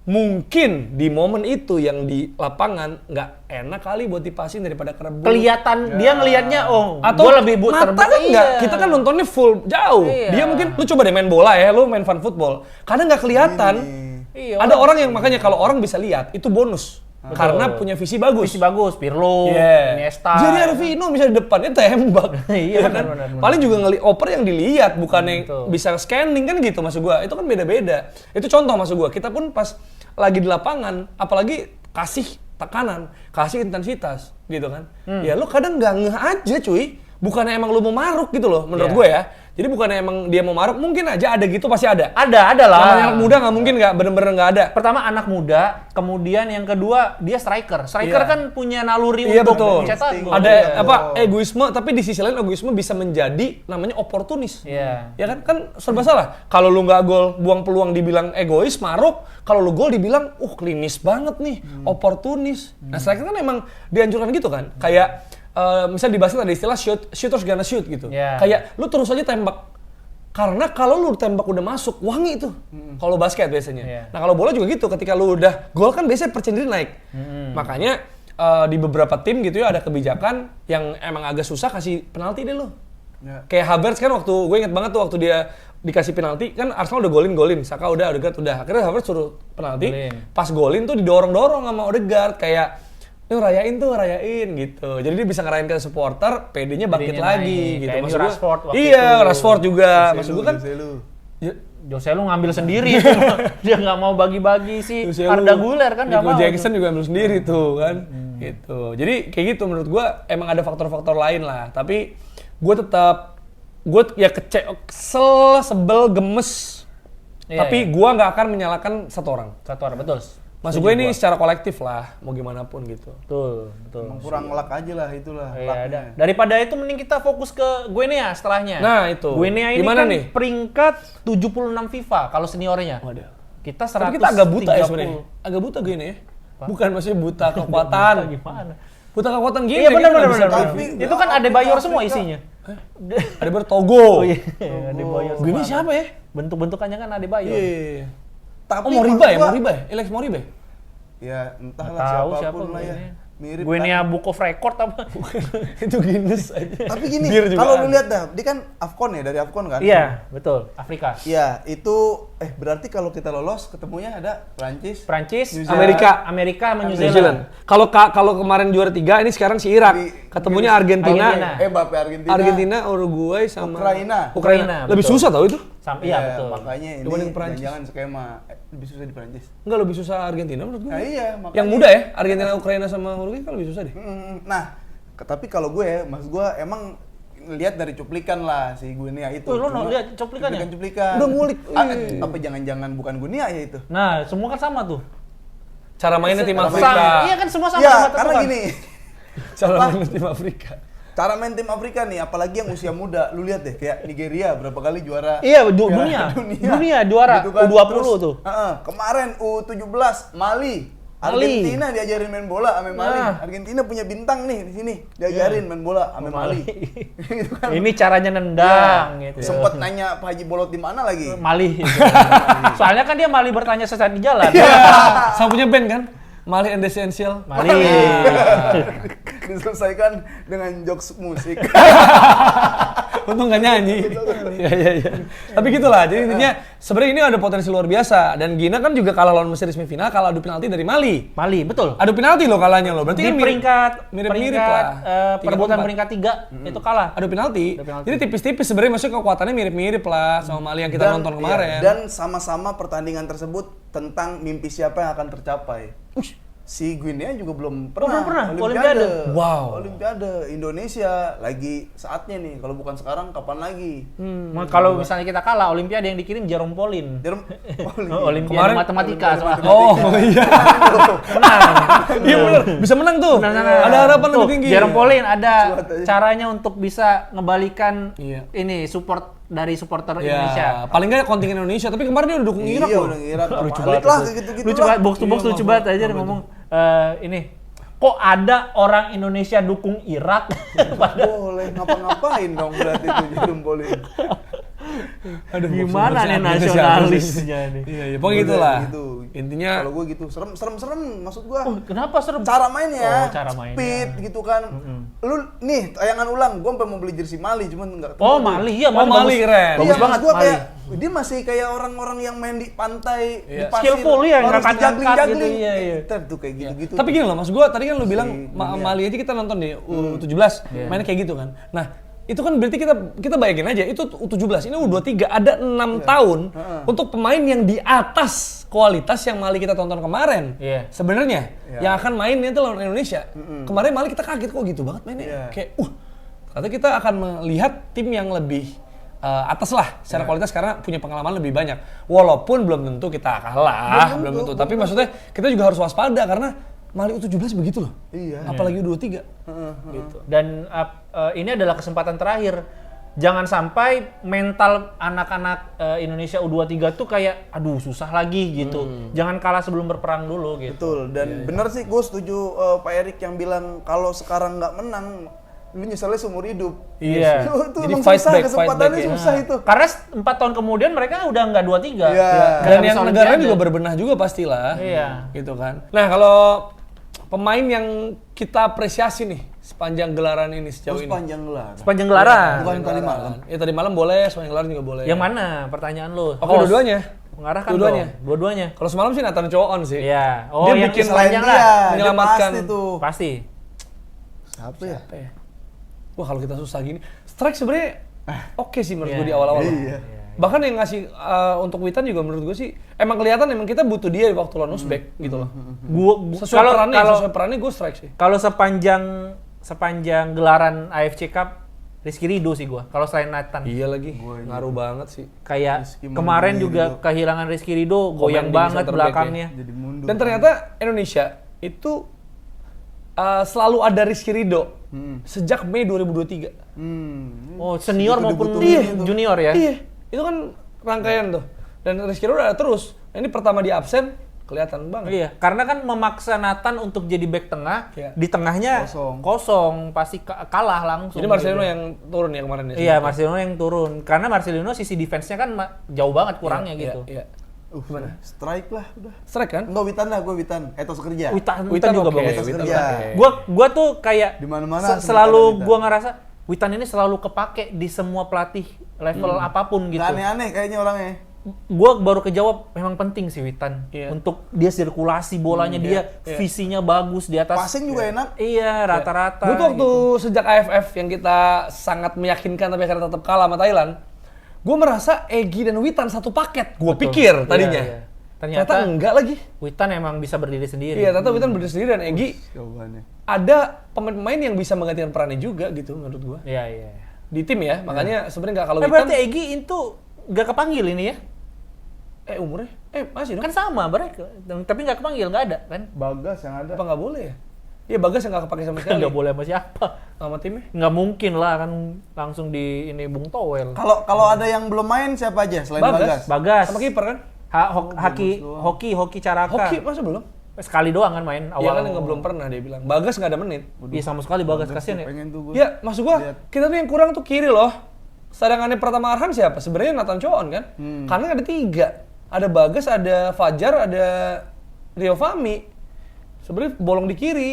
Mungkin di momen itu yang di lapangan nggak enak kali buat dipasin daripada kerebut. Kelihatan dia ngelihatnya Atau gua lebih mata terbuka. kan nggak, kita kan nontonnya full jauh. Iya. Dia mungkin, lu coba deh main bola ya, lu main fun football. Kadang nggak kelihatan. Iya, Ada orang yang makanya kalau orang bisa lihat, itu bonus. Karena punya visi bagus. visi bagus, Pirlo, Yeah. Iniesta. Jadi ada Vino bisa di depannya tembak. Iya, Ya kan? benar. Paling juga oper yang dilihat, bukan yang Betul. bisa scanning kan gitu maksud gua. Itu kan beda-beda. Itu contoh maksud gua. Kita pun pas lagi di lapangan, apalagi kasih tekanan, kasih intensitas gitu kan. Ya lu kadang nggak ngeh aja cuy. Bukannya emang lu mau maruk gitu loh menurut Iya. gua ya. Jadi bukannya emang dia mau maruk, mungkin aja ada gitu, pasti ada. Ada lah. Namanya anak muda nggak mungkin nggak bener-bener nggak ada. Pertama anak muda, kemudian yang kedua dia striker. Striker Iya. kan punya naluri Iya untuk betul. mencetak gol. Ada Iya. apa egoisme, tapi di sisi lain egoisme bisa menjadi namanya oportunis. Iya. Ya kan serba salah. Kalau lu nggak gol, buang peluang dibilang egois, maruk. Kalau lu gol dibilang, klinis banget nih, oportunis. Nah striker kan emang dianjurkan gitu kan. Kayak misalnya di basket ada istilah shooters gonna shoot gitu. Iya. Kayak lu terus aja tembak. Karena kalau lu tembak udah masuk, wangi tuh. Kalau basket biasanya. Iya. Nah kalau bola juga gitu, ketika lu udah gol kan biasanya percentage naik. Makanya di beberapa tim gitu ya ada kebijakan yang emang agak susah kasih penalti deh lu. Ya. Kayak Havertz kan waktu, gue inget banget tuh waktu dia dikasih penalti, kan Arsenal udah golin, Saka udah, Odegaard udah. Akhirnya Havertz suruh penalti, Golin. pas golin tuh didorong-dorong sama Odegaard, kayak rayain gitu. Jadi dia bisa ngerayain ke supporter, PD-nya bangkit PD-nya lagi naik. gitu. Kayak Maksud Di gua- Rashford waktu Iya, itu. Rashford juga. Maksud gue kan Joselu. ya, Jose lu ngambil sendiri. Dia nggak mau bagi-bagi sih. Joselu, Arda Güler kan nggak Nico mau. Jackson juga ambil sendiri tuh kan. Gitu. Jadi kayak gitu menurut gue emang ada faktor-faktor lain lah. Tapi gue tetap ya kesel, sebel, gemes. Iya, Tapi iya. gue nggak akan menyalahkan satu orang. Satu orang betul. Maksud gue ini secara kolektif lah, mau gimana pun gitu. Betul. Emang kurang luck aja lah itulah. Iya, lucknya. ada. Daripada itu mending kita fokus ke Guinea setelahnya. Nah, itu. Guinea ini Gimana kan nih? peringkat 76 FIFA kalau seniornya. Waduh. Kita 130. Tapi kita agak buta ya sebenarnya. Agak buta gini ya. Bukan maksudnya buta kekuatan. Gimana? Buta kekuatan gini. Iya benar kita benar nggak bisa benar. tahu. Tapi Itu kan ada Bayor semua Afrika. isinya. Ada Togo. Oh iya, ada Bayor. Gini siapa ya? Bentuk-bentukannya kan ada Bayor. Iya. Tapi Moriba ya, maksud gua- Moriba ya? Alex Moriba ya? Ya entahlah Tahu siapapun siapa lah ya. Guinea. Mirip Guinea kan. Book of Record apa? Itu Guinness aja. Tapi gini, Bir juga kalau ada. lu lihat dah, dia kan Afcon ya, dari Afcon kan? Iya, betul. Afrika. Iya, itu berarti kalau kita lolos ketemunya ada Prancis, Prancis, New Zealand. Amerika sama New New Zealand. Zealand. Kalau kemarin juara 3, ini sekarang si Irak. Di- Ketemunya Argentina. Argentina. Mbappe Argentina. Argentina, Uruguay sama Ukraina. Ukraina, Lebih betul. susah tau itu. Iya betul. Makanya ini Dibanding Perancis. jangan skema lebih susah di Perancis. Enggak, lebih susah Argentina menurut gue. Nah iya, makanya. Yang muda ya, Argentina, Ukraina sama Uruguay kan lebih susah deh. Nah, tapi kalau gue, maksud gue emang lihat dari cuplikan lah si Guinea itu. Lu Cuma lihat cuplikannya? Cuplikan. Udah ngulik. Apa jangan-jangan bukan Guinea ya itu? Nah, semua kan sama tuh. Cara mainnya tim Sama. Afrika. Iya kan semua sama Ya, sama karena kan? gini. Cara Apa? mainnya tim Afrika. Cara main tim Afrika nih, apalagi yang usia muda, lu lihat deh kayak Nigeria berapa kali juara. Iya, Piala dunia juara Gitu kan. U20 Terus, tuh. kemarin U17 Mali. Argentina diajarin main bola sama Mali. Nah. Argentina punya bintang nih di sini, diajarin main bola sama Mali. Gitu kan. Ini caranya nendang gitu. Sempet nanya Pak Haji Bolot di mana lagi? Mali. Soalnya kan dia Mali bertanya sesat di jalan. Sama punya band kan? Mali and the Essential. Mali. Diselesaikan dengan jokes musik. Untung gak nyanyi. Iya. Tapi gitulah. Jadi intinya sebenarnya ini ada potensi luar biasa. Dan Gina kan juga kalah lawan Mesir di semifinal, kalah adu penalti dari Mali. Mali, betul. Adu penalti loh kalahnya loh. Berarti Di kan peringkat lah. perebutan 3-4. peringkat 3 itu kalah. Adu penalti. Adu penalti. Jadi tipis-tipis sebenarnya, maksudnya kekuatannya mirip-mirip lah sama Mali yang kita nonton kemarin. Dan sama-sama pertandingan tersebut tentang mimpi siapa yang akan tercapai. Si Guinea juga belum pernah. belum pernah. Olimpiade. Wow. Olimpiade. Indonesia lagi saatnya nih. Kalau bukan sekarang, kapan lagi? Kalau misalnya kita kalah Olimpiade yang dikirim Jerome Pauline. Olimpiade Kemarin- matematika soalnya. Oh iya. Menang. Iya benar. Bisa menang tuh. Ada harapan Tuh, lebih tinggi. Jerome Pauline ada Cuat aja. caranya untuk bisa ngebalikan Iya. ini support dari supporter Indonesia. Ya, paling nggak kontingen Indonesia, tapi kemarin dia udah dukung Irak Iya, loh. udah ngira. Lucu Balik banget lah itu. kayak gitu-gitu Lucu lah. banget, box to box lucu banget aja dia ngomong ini. Kok ada orang Indonesia dukung Irak? Boleh ngapa-ngapain dong berarti itu Jerome Pauline. Aduh, Gimana box to nih box siapa sih? nasionalisnya nih? Iya, pokoknya gitulah. Gitu. Intinya Kalau gue gitu, serem maksud gue. Kenapa serem? Cara mainnya, Oh, cara mainnya. speed gitu kan. Lu nih tayangan ulang, gue sampai mau beli jersey Mali cuman enggak ketemu. Oh, Mali iya, Oh, Mali bagus. keren. Bagus Iya, banget gua Mali. kayak dia masih kayak orang-orang yang main di pantai, di Iya. pasir. Skillful ya, harus ngangkat-ngangkat juggling-juggling. gitu, iya. Ntar tuh kayak gitu-gitu. Tapi gini loh, Mas gua tadi kan lu bilang Dunia. Mali aja kita nonton di U17, mainnya kayak gitu kan. Nah, itu kan berarti kita bayangin aja, itu U17, ini U23, ada 6 tahun untuk pemain yang di atas kualitas yang Mali kita tonton kemarin. Iya. Sebenarnya yang akan mainnya itu lawan Indonesia. Kemarin Mali kita kaget kok gitu banget mainnya. Iya. Kayak ternyata kita akan melihat tim yang lebih atas lah secara kualitas karena punya pengalaman lebih banyak. Walaupun belum tentu kita kalah, belum tentu. Tapi maksudnya kita juga harus waspada karena Mali U17 begitu loh. Iya. Apalagi U23. Gitu. Dan ini adalah kesempatan terakhir. Jangan sampai mental anak-anak Indonesia U23 tuh kayak aduh susah lagi gitu. Jangan kalah sebelum berperang dulu gitu. Betul, dan bener sih gue setuju Pak Erik yang bilang kalau sekarang nggak menang, lu nyesalnya seumur hidup. Iya. Itu Jadi emang fight susah, back, kesempatannya fight back, susah itu. Karena 4 tahun kemudian mereka udah nggak 23. Iya. Dan yang negaranya juga berbenah juga pastilah. Iya. Gitu kan. Nah, kalau pemain yang kita apresiasi nih sepanjang gelaran ini sejauh ini. Sepanjang gelar. Sepanjang gelaran. Bukan tadi malam. Ya tadi malam boleh, sepanjang gelaran juga boleh. Yang mana pertanyaan lu? Oke, dua-duanya. Mengarahkan Dua-duanya. dong. Dua-duanya. Kalau semalam sih Nathan Choon sih. Iya. Oh, Dia yang bikin sepanjang Selain lah. dia menyelamatkan. pasti tuh. Pasti. Siapa ya? Apa ya? Wah, kalau kita susah gini. Strike sebenarnya oke sih menurut gue di awal-awal. Iya. Bahkan yang ngasih untuk Witan juga menurut gue sih emang kelihatan emang kita butuh dia di waktu lawan Uzbek gitu loh. Sesuai perannya gue Strike sih. Kalau sepanjang gelaran AFC Cup Rizky Ridho sih gua. Kalau selain Nathan. Iya lagi, ngaruh banget sih. Kayak Rizky kemarin Mandiri juga gitu. kehilangan Rizky Ridho, goyang di banget center belakangnya. Jadi mundur. Dan ternyata Indonesia itu selalu ada Rizky Ridho sejak Mei 2023. Oh, senior Itu maupun dibutuhin itu. junior ya. Iya, itu kan rangkaian tuh. Dan Rizky Ridho ada terus. Nah, ini pertama di absen, kelihatan banget. Iya, karena kan memaksa Nathan untuk jadi back tengah, Iya. di tengahnya kosong pasti kalah langsung. Jadi Marcelino gitu. yang turun ya kemarin ya. Iya, Marcelino yang turun. Karena Marcelino sisi defense-nya kan jauh banget kurangnya gitu. Iya. Gimana? Strike lah udah. Strike kan? Enggak Witan lah, gue Witan. Etos kerja. Witan juga oke, bagus. Witan Kerja. oke. Gua tuh kayak Di mana-mana selalu Witan. gua ngerasa Witan ini selalu kepake di semua pelatih level apapun gitu. Nggak aneh-aneh kayaknya orangnya. Gua baru kejawab memang penting sih Witan Iya. untuk dia sirkulasi bolanya dia visinya bagus di atas. Passing juga enak. Iya, rata-rata. Gue tuh waktu sejak AFF yang kita sangat meyakinkan tapi akhirnya tetap kalah sama Thailand, gue merasa Egy dan Witan satu paket. Gue pikir tadinya. Iya. Ternyata enggak lagi. Witan emang bisa berdiri sendiri. Iya, ternyata Witan berdiri sendiri dan Egy Jawabannya. ada pemain-pemain yang bisa menggantikan perannya juga gitu menurut gue. Iya. Di tim ya, makanya sebenarnya nggak kalau Witan. Berarti Egy itu nggak kepanggil ini ya? Umurnya? Masih dong. Kan sama mereka, tapi nggak kepanggil, nggak ada kan? Bagas yang ada. Apa nggak boleh ya? Iya, Bagas yang nggak kepake sama sekali. Nggak boleh sama siapa? Sama timnya. Nggak mungkin lah kan langsung di ini Bung Towel. Kalau ada yang belum main siapa aja selain Bagas? Bagas. Sama kiper kan? Hoki Caraka. Hoki masa belum? Sekali doang kan main Iya awal. kan nggak belum pernah dia bilang. Bagas nggak ada menit. Iya sama sekali Bagas kasihan ya. Pengen tuh gue. Ya, maksud gua kita tuh yang kurang tuh kiri loh. Cadangannya pertama Arhan siapa? Sebenarnya Nathan Choon kan? Karena ada 3. Ada Bagas, ada Fajar, ada Rio Fahmi. Sebenarnya bolong di kiri.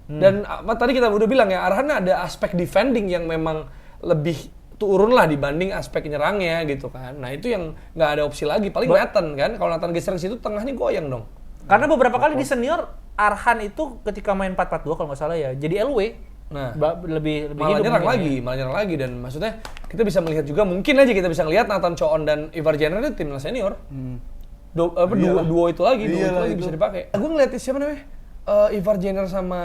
Dan tadi kita udah bilang ya, Arhan ada aspek defending yang memang lebih turun lah dibanding aspek nyerangnya gitu kan. Nah itu yang nggak ada opsi lagi. Paling Nathan kan. Kalau Nathan geser ke situ tengahnya goyang dong. Karena beberapa kali di senior Arhan itu ketika main 4-4-2 kalau nggak salah ya, jadi LW. Nah, lebih malah hidup nyerang mungkin lagi, malah nyerang lagi dan maksudnya kita bisa melihat juga mungkin aja kita bisa ngelihat Nathan Choon dan Ivar Jenner itu timnas senior. Duo itu lagi, bisa dipakai. Gue ngeliat siapa namanya? Ivar Jenner sama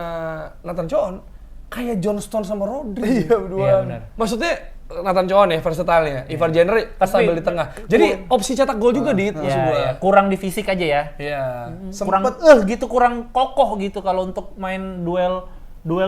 Nathan Choon kayak John Stone sama Rodri. Iya berdua. Iya benar. Maksudnya Nathan Choon ya versatile-nya, Ivar Jenner stabil di tengah. Jadi opsi cetak gol juga di maksud gua. Ya, kurang di fisik aja ya. Iya. Kurang gitu, kurang kokoh gitu kalau untuk main duel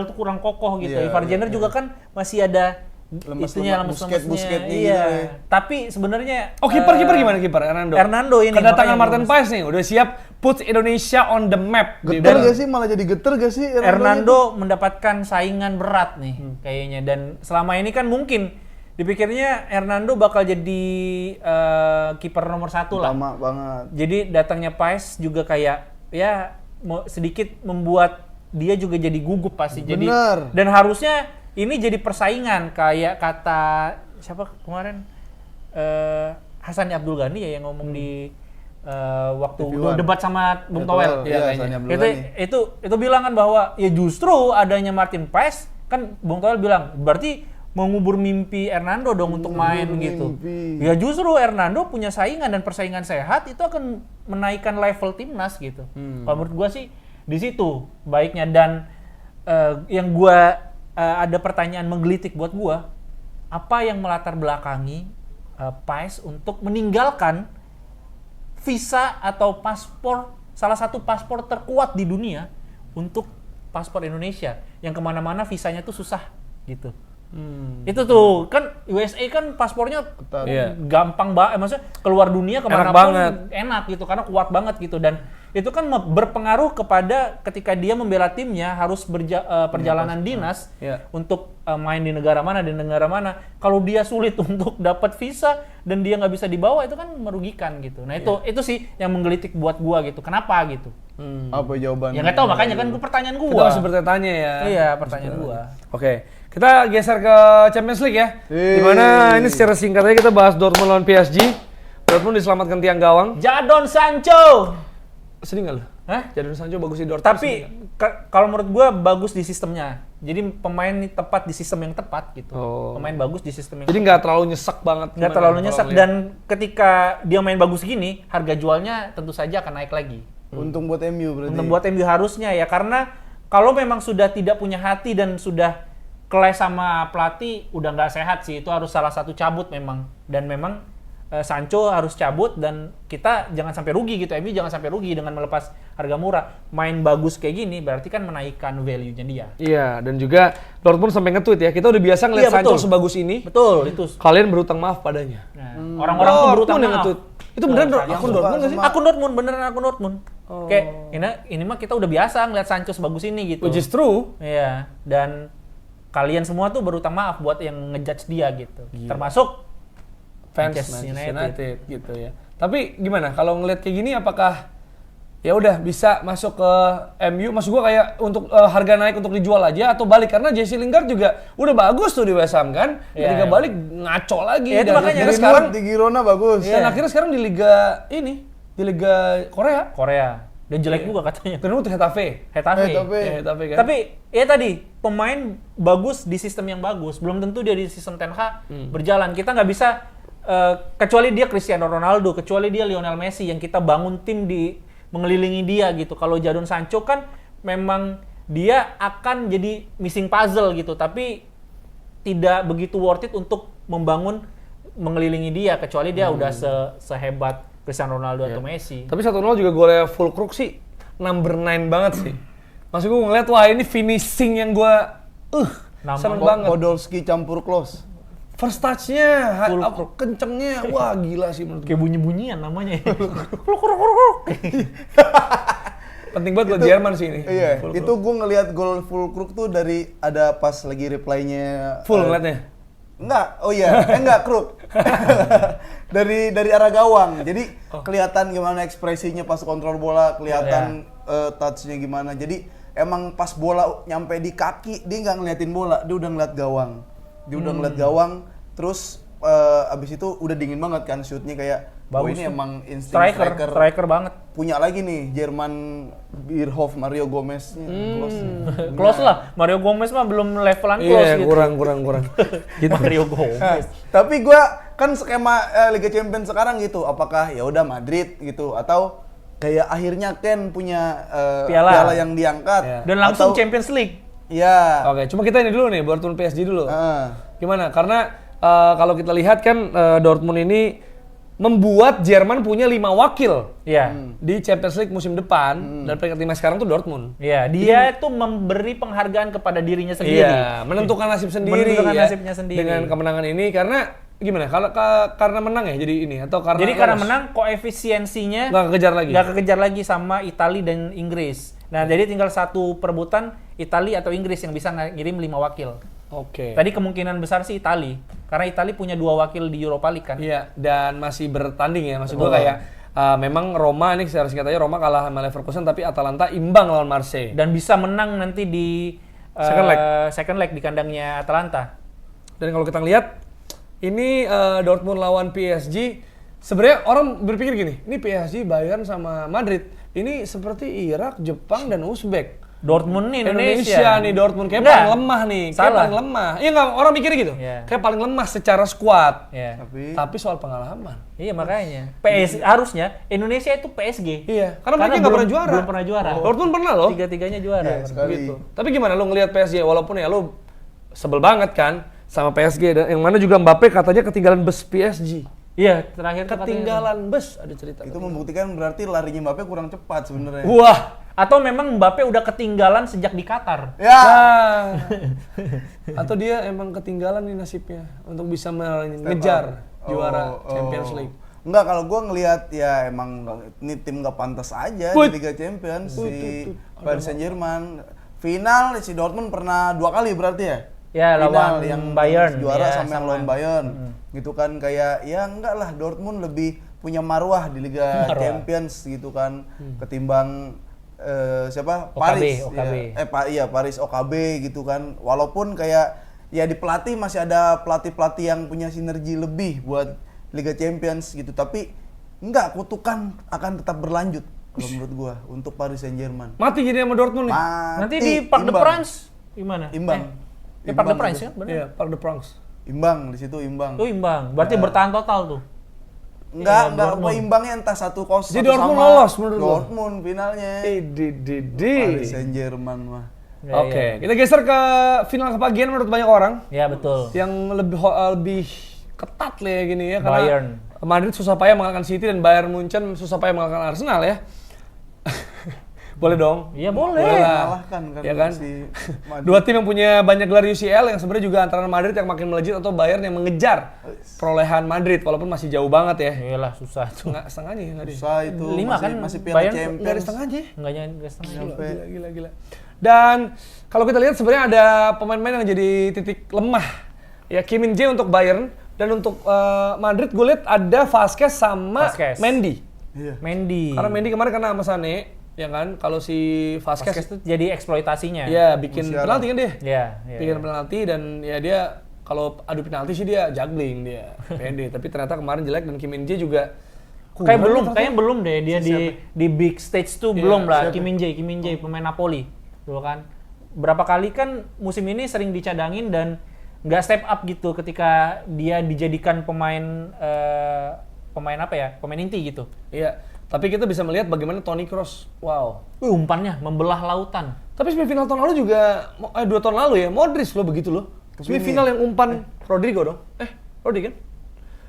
tuh kurang kokoh gitu. Iya, Ivar Jenner juga kan masih ada itunya busket lemes-lemesnya. gitu Iya. ya. Tapi sebenarnya Kiper gimana kiper? Hernando ini kedatangan makanya Martin Paes nih udah siap put Indonesia on the map. Geter gak sih? Malah jadi geter gak sih? Hernando mendapatkan saingan berat nih kayaknya, dan selama ini kan mungkin dipikirnya Hernando bakal jadi kiper nomor 1 lah. Lama banget. Jadi datangnya Paes juga kayak ya sedikit membuat dia juga jadi gugup pasti. Jadi Bener. dan harusnya ini jadi persaingan kayak kata siapa kemarin Hasan Abdul Ghani ya yang ngomong di waktu TV1. debat sama Bung Towel. Iya, kayaknya. Itu bilang kan bahwa ya justru adanya Martin Paes kan Bung Towel bilang berarti mengubur mimpi Hernando dong untuk main gitu. Ya justru Hernando punya saingan dan persaingan sehat itu akan menaikkan level timnas gitu. Kalau menurut gua sih di situ baiknya, dan yang gua ada pertanyaan menggelitik buat gua, apa yang melatar belakangi Paes untuk meninggalkan visa atau paspor, salah satu paspor terkuat di dunia untuk paspor Indonesia yang kemana-mana visanya tuh susah gitu. Itu tuh kan USA kan paspornya gampang banget, maksudnya keluar dunia kemanapun enak gitu karena kuat banget gitu, dan itu kan berpengaruh kepada ketika dia membela timnya harus perjalanan dinas untuk main di negara mana. Kalau dia sulit untuk dapat visa dan dia nggak bisa dibawa itu kan merugikan gitu. Nah itu sih yang menggelitik buat gua gitu. Kenapa gitu? Apa jawabannya? Ya nggak tahu, makanya kan pertanyaan gua. Kita masih bertanya ya. Iya, pertanyaan gua. Oke, kita geser ke Champions League ya. Dimana ini secara singkat aja kita bahas Dortmund lawan PSG. Dortmund diselamatkan tiang gawang. Jadon Sancho. Sedih nggak lu? Hah? Jadon Sancho bagus di Dortmund. Tapi kalau menurut gua bagus di sistemnya. Jadi pemain ini tepat di sistem yang tepat gitu. Pemain bagus di sistem yang jadi nggak terlalu nyesek banget. Nggak terlalu nyesek, dan ketika dia main bagus gini, harga jualnya tentu saja akan naik lagi. Untung buat MU berarti. Untung buat MU harusnya ya, karena kalau memang sudah tidak punya hati dan sudah clash sama pelatih, udah nggak sehat sih. Itu harus salah satu cabut memang. Dan memang Sancho harus cabut dan kita jangan sampai rugi gitu. MU jangan sampai rugi dengan melepas harga murah. Main bagus kayak gini berarti kan menaikkan value-nya dia. Iya, dan juga Dortmund sampai nge-tweet ya. Kita udah biasa ngeliat Sancho sebagus ini. Betul, itu. Kalian berutang maaf padanya. Nah, orang-orang tuh berutang maaf. Itu beneran akun Dortmund nggak sih? Akun Dortmund, beneran akun Dortmund. Kayak ini mah kita udah biasa ngeliat Sancho sebagus ini gitu. Which is true. Iya, dan kalian semua tuh berutang maaf buat yang ngejudge dia gitu. Termasuk fans Manchester United gitu ya. Tapi gimana kalau ngeliat kayak gini, apakah ya udah bisa masuk ke MU? Maksud gua kayak untuk harga naik untuk dijual aja atau balik, karena Jesse Lingard juga udah bagus tuh di West Ham kan. Ketika balik ngaco lagi. Ya, itu makanya sekarang di Girona bagus. Dan akhirnya sekarang di liga ini, di liga Korea. Dan jelek juga katanya. Kedua tuh Hetafe kan. Tapi ya tadi pemain bagus di sistem yang bagus, belum tentu dia di sistem Ten Hag berjalan. Kita nggak bisa kecuali dia Cristiano Ronaldo, kecuali dia Lionel Messi yang kita bangun tim di mengelilingi dia gitu. Kalau Jadon Sancho kan memang dia akan jadi missing puzzle gitu, tapi tidak begitu worth it untuk membangun mengelilingi dia, kecuali dia udah sehebat Cristiano Ronaldo atau Messi. Tapi 1-0 juga golnya Fulkrug sih number 9 banget sih. Maksud gue ngeliat, wah ini finishing yang gue seneng banget. Podolski campur close. First touch-nya, Fulkrug. kencengnya, wah gila sih menurut gue. Kayak bunyi-bunyian namanya. Penting banget buat Jerman sih ini. Iya, Fulkrug. itu gue ngelihat gol Fulkrug tuh dari ada pas lagi reply-nya Full ngeliatnya? Enggak, oh iya, enggak Kruk. dari arah gawang. Jadi kelihatan gimana ekspresinya pas kontrol bola, kelihatan touch-nya gimana. Jadi emang pas bola nyampe di kaki, dia nggak ngeliatin bola, dia udah ngeliat gawang. Dia udah ngeliat gawang, terus abis itu udah dingin banget kan shootnya kayak Bagus ini tuh. emang insting striker banget. Punya lagi nih Jerman Bierhoff Mario Gomez Close lah. Mario Gomez mah belum levelan close Iya, gitu. kurang. Gitu. Mario Gomez. Tapi gua kan skema Liga Champions sekarang gitu, apakah ya udah Madrid gitu atau kayak akhirnya Ken punya Piala. piala yang diangkat Iya. Dan langsung atau- Champions League. Iya. Oke, cuma kita ini dulu nih, Dortmund PSG dulu. Heeh. Gimana? Karena kalau kita lihat kan Dortmund ini membuat Jerman punya 5 wakil Iya. di Champions League musim depan, dan peringkat 5 sekarang tuh Dortmund. Iya, dia itu memberi penghargaan kepada dirinya sendiri. Iya, menentukan nasib sendiri Menentukan ya, nasibnya sendiri. dengan kemenangan ini. Karena gimana? Kalau karena menang ya jadi ini atau karena Jadi karena lolos? menang koefisiensinya Nggak kekejar lagi. nggak kekejar lagi sama Italia dan Inggris. Nah, jadi tinggal satu perebutan Italia atau Inggris yang bisa ngirim 5 wakil. Oke. Tadi kemungkinan besar sih Italia, karena Italia punya 2 wakil di Europa League kan. Iya, dan masih bertanding ya. Maksud gua kayak memang Roma ini secara singkat aja Roma kalah sama Leverkusen, tapi Atalanta imbang lawan Marseille. Dan bisa menang nanti di second leg di kandangnya Atalanta. Dan kalau kita lihat ini Dortmund lawan PSG, sebenarnya orang berpikir gini, ini PSG Bayern sama Madrid, ini seperti Irak, Jepang dan Uzbek. Dortmund nih Indonesia nih Dortmund kayak Enggak. paling lemah nih, kayak Salah. paling lemah. Iya nggak, orang mikirnya gitu. Iya. Kayak paling lemah secara skuad. Iya. Tapi soal pengalaman. Iya makanya. Harusnya Indonesia itu PSG. Iya, karena mereka nggak pernah juara. Belum pernah juara. Dortmund pernah loh. Tiga-tiganya juara. Iya, sekali. Gitu. Tapi gimana lu ngelihat PSG walaupun ya lu sebel banget kan sama PSG dan yang mana juga Mbappe katanya ketinggalan bus PSG. Iya, terakhir tuh katanya. Ketinggalan bus ada cerita. Itu membuktikan berarti larinya Mbappe kurang cepat sebenarnya. Wah. Atau memang Mbappe udah ketinggalan sejak di Qatar. Ya. Nah. Atau dia emang ketinggalan nih nasibnya untuk bisa mengejar juara Champions League. Enggak, kalau gue ngelihat ya emang ini tim nggak pantas aja Wih. di Liga Champions si Paris Saint-Germain. Final si Dortmund pernah 2 kali berarti ya? Ya, Final lawan yang Bayern. juara Ya, sama yang lawan Bayern. Gitu kan kayak ya enggak lah, Dortmund lebih punya marwah di Liga Champions gitu kan ketimbang siapa? OKB, Paris. OKB. Ya, Paris OKB gitu kan. Walaupun kayak ya di pelatih masih ada pelatih-pelatih yang punya sinergi lebih buat Liga Champions gitu, tapi enggak, kutukan akan tetap berlanjut kalau menurut gua untuk Paris Saint-Germain. Mati jadi sama Dortmund nih. Nanti di Parc des imbang. Princes gimana? Imbang. Parc des Imbang Princes gitu. kan? Benar. Iya, Parc des Princes. Imbang di situ imbang. Tuh imbang. Berarti bertahan total tuh. Enggak Dortmund. imbangnya entah 1-0. Jadi Dortmund lolos menurut lo? Dortmund finalnya. Di. Paris Saint-Germain mah. Ya, Oke, kita geser ke final kepagian menurut banyak orang Ya betul. yang lebih ketat lah ya gini ya karena Bayern. Madrid susah payah mengalahkan City dan Bayern Munchen susah payah mengalahkan Arsenal ya. Boleh dong. Iya boleh. lah. Mengalahkan kan, Ya kan? si Madrid. Dua tim yang punya banyak gelar UCL yang sebenarnya juga antara Madrid yang makin melejit atau Bayern yang mengejar perolehan Madrid walaupun masih jauh banget ya. Iyalah susah tuh. Setengahnya ya nggak deh. Susah itu 5 masih, kan masih Piala Bayern Champions. Nggak ada setengahnya. Enggak setengah. Gila. Dan kalau kita lihat sebenarnya ada pemain-pemain yang jadi titik lemah. Ya Kim Min Jae untuk Bayern dan untuk Madrid gue lihat ada Vasquez sama Vasquez. Mendy. Iya. Mendy. Karena Mendy kemarin kena sama Sané, ya kan? Kalau si Vasquez Vasquez itu jadi eksploitasinya. ya bikin Musiala. penalti kan dia. Iya. Bikin penalti dan ya dia kalau adu penalti sih dia juggling dia. pede, tapi ternyata kemarin jelek dan Kim Min Jae juga Kayaknya belum deh dia di big stage tuh Iya, belum lah. siapa? Kim Min Jae pemain Napoli, dulu kan. Berapa kali kan musim ini sering dicadangin dan nggak step up gitu ketika dia dijadikan pemain pemain apa ya? Pemain inti gitu. Iya. Tapi kita bisa melihat bagaimana Toni Kroos. Wow. Umpannya membelah lautan. Tapi semifinal tahun lalu juga 2 tahun lalu ya, Modric loh begitu loh. Semifinal yang umpan Rodrigo dong. Rodrigo kan?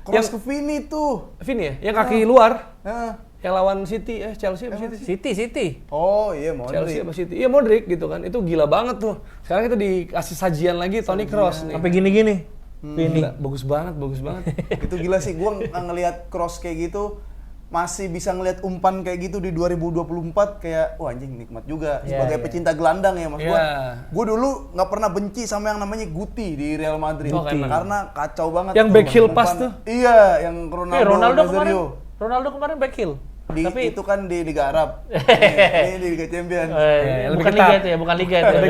Cross ke Vini tuh. Vini ya? Yang kaki luar. Heeh. Yang lawan City, Chelsea apa City? City. Oh iya Modric. Chelsea apa City? Iya Modric gitu kan. Itu gila banget tuh. Sekarang kita dikasih sajian lagi Toni Kroos nih. Sampai gini-gini. Vini. Gila, bagus banget. Itu gila sih, gua ngelihat Kroos kayak gitu, masih bisa ngelihat umpan kayak gitu di 2024 kayak wah anjing nikmat juga sebagai pecinta gelandang ya mas gua dulu nggak pernah benci sama yang namanya Guti di Real Madrid karena kacau banget yang back heel pass tuh yang Ronaldo kemarin back heel tapi itu kan di Liga Arab ini di Liga Champions bukan Liga itu ya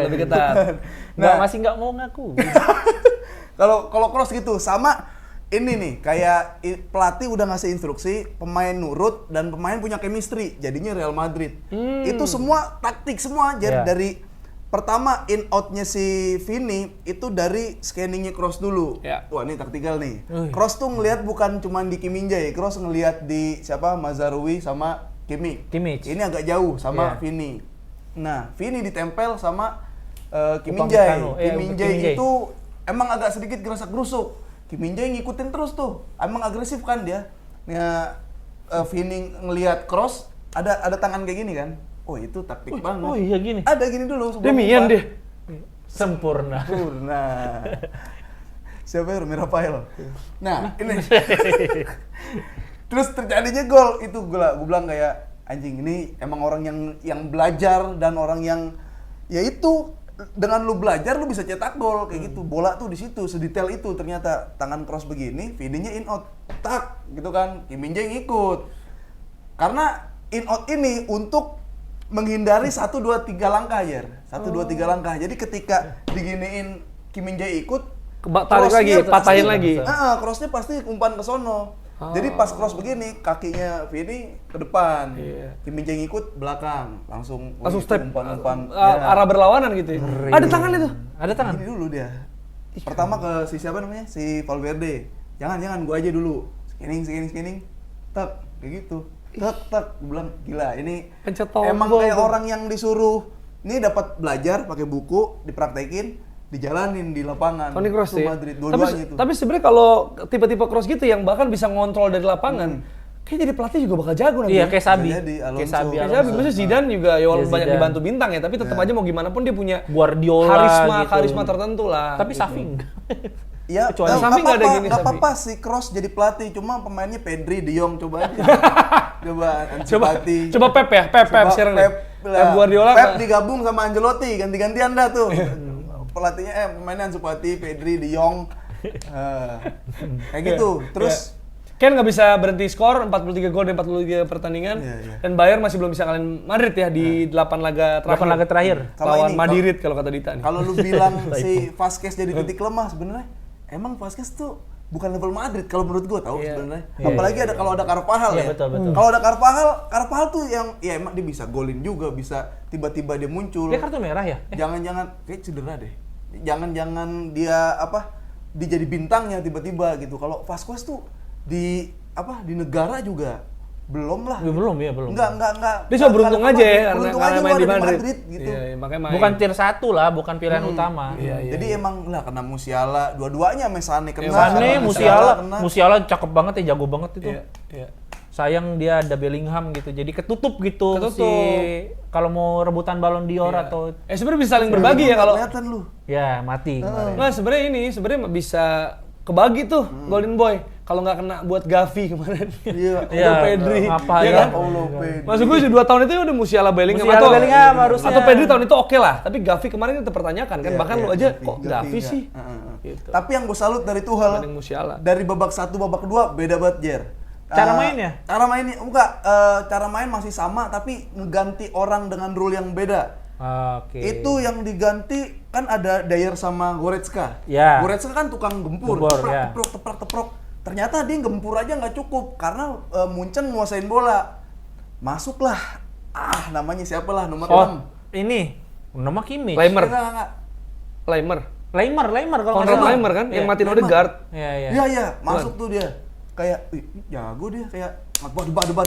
lebih ketat nah masih nggak mau ngaku kalau Kroos gitu sama ini nih, kayak pelatih udah ngasih instruksi, pemain nurut dan pemain punya chemistry, jadinya Real Madrid. Itu semua taktik semua, jadi dari pertama in outnya si Vini itu dari scanningnya Kroos dulu. Wah ini taktikal nih. Kroos tuh ngelihat bukan cuma di Kim Min-jae, Kroos ngelihat di siapa Mazraoui sama Kimmich. Ini agak jauh sama Vini. Nah Vini ditempel sama Kim Min-jae. Kim Min-jae itu emang agak sedikit gerasak-gerusuk. Kim Min-jae ngikutin terus tuh, emang agresif kan dia. Vini ngelihat Kroos ada tangan kayak gini kan. Oh itu taktik banget. Oh iya gini. Ada gini dulu. Demian deh. Sempurna. Siapa ya Rumi Rafael? Nah ini. Terus terjadinya gol itu gue bilang kayak anjing ini emang orang yang belajar dan orang yang ya itu. Dengan lu belajar lu bisa cetak gol kayak gitu. Bola tuh di situ sedetail itu ternyata tangan Kroos begini, Vini-nya in out. Tak gitu kan. Kim Min-jae ngikut. Karena in out ini untuk menghindari 1 2 3 langkah aja. 1 2 3 langkah. Jadi ketika diginiin Kim Min-jae ikut, tarik lagi, patahin lagi. Kroosnya pasti umpan ke sono. Jadi pas Kroos begini, kakinya Vini ke depan, Kim Min-jae ngikut belakang, langsung step umpan-umpan arah berlawanan gitu. Ada tangan itu. Ada tangan. Ini dulu dia. Pertama ke si siapa namanya? Si Valverde. Jangan gua aja dulu. Scanning. Tak, kayak gitu. Tak, gua bilang gila ini emang kayak orang yang disuruh ini dapat belajar pakai buku, dipraktekin, dijalanin di lapangan. Toni Kroos ya. Madrid, dua-duanya itu. Tapi sebenarnya kalau tipe-tipe Kroos gitu yang bahkan bisa ngontrol dari lapangan, kayak jadi pelatih juga bakal jago nanti. Iya, kayak Sabi. Kayak Sabi. Maksudnya Zidane juga ya walaupun banyak dibantu bintang ya, tapi tetap aja mau gimana pun dia punya Guardiola karisma tertentu lah. Tapi gitu. Safi enggak. Ya, nggak apa-apa sih Kroos jadi pelatih, cuma pemainnya Pedri, De Jong coba aja. Coba Pep ya, Pep sekarang nih. Pep Guardiola. Pep digabung sama Ancelotti, ganti-gantian dah tuh. Pelatihnya pemainnya Ansu Fati, Pedri, De Jong. Kayak gitu. Terus Ken nggak bisa berhenti skor 43 gol dari 43 pertandingan dan Bayern masih belum bisa ngalahin Madrid ya di 8 laga terakhir. Lawan Madrid kalau kata Dita nih. Kalau lu bilang si Vasquez jadi titik lemah sebenarnya emang Vasquez tuh bukan level Madrid kalau menurut gua tahu sebenarnya. Apalagi ada kalau ada Carvajal ya. Betul. Kalau ada Carvajal tuh yang ya emang dia bisa golin juga, bisa tiba-tiba dia muncul. Dia kartu merah ya? Jangan-jangan kayak cedera deh. Jangan dia dia jadi bintangnya tiba-tiba gitu. Kalau Vasquez tuh di negara juga belum lah. Belum. Enggak. Dia cuma beruntung aja ya karena main di Madrid gitu. Iya, makanya main. Bukan tier 1 lah, bukan pilihan utama. Jadi emang lah kena Musiala, dua-duanya Sane kena. Sane, Musiala cakep banget ya, jago banget itu. Iya. Sayang dia ada Bellingham gitu. Jadi ketutup si kalau mau rebutan Ballon d'Or atau sebenarnya bisa saling berbagi ya kalau kelihatan lu. Ya, mati kemarin. Nah, sebenarnya bisa kebagi tuh Golden Boy. Kalau nggak kena buat Gavi kemarin. Iya, Pedri. Ngapain kan? Pedri. Maksud gue 2 tahun itu udah Musiala Bellingham harusnya. Atau Pedri tahun itu oke lah, tapi Gavi kemarin kita pertanyakan kan, bahkan lu aja kok Gavi sih. Gitu. Tapi yang gue salut dari Tuchel, dari babak 1 babak 2 beda banget Jer. Cara mainnya? Cara main masih sama tapi ngeganti orang dengan rule yang beda. Itu yang diganti kan ada Dyer sama Goretzka. Goretzka kan tukang gempur, teprok. Ternyata dia gempur aja nggak cukup karena Munchen nguasain bola. Masuklah. Namanya siapa lah nomor 6. Ini nama Kimmich. Leimer. Leimer kalau nggak Konrad salah. Leimer kan, yang Iya. matiin Odegaard. Iya. Iya, masuk tuh dia. Kayak, jago dia, kayak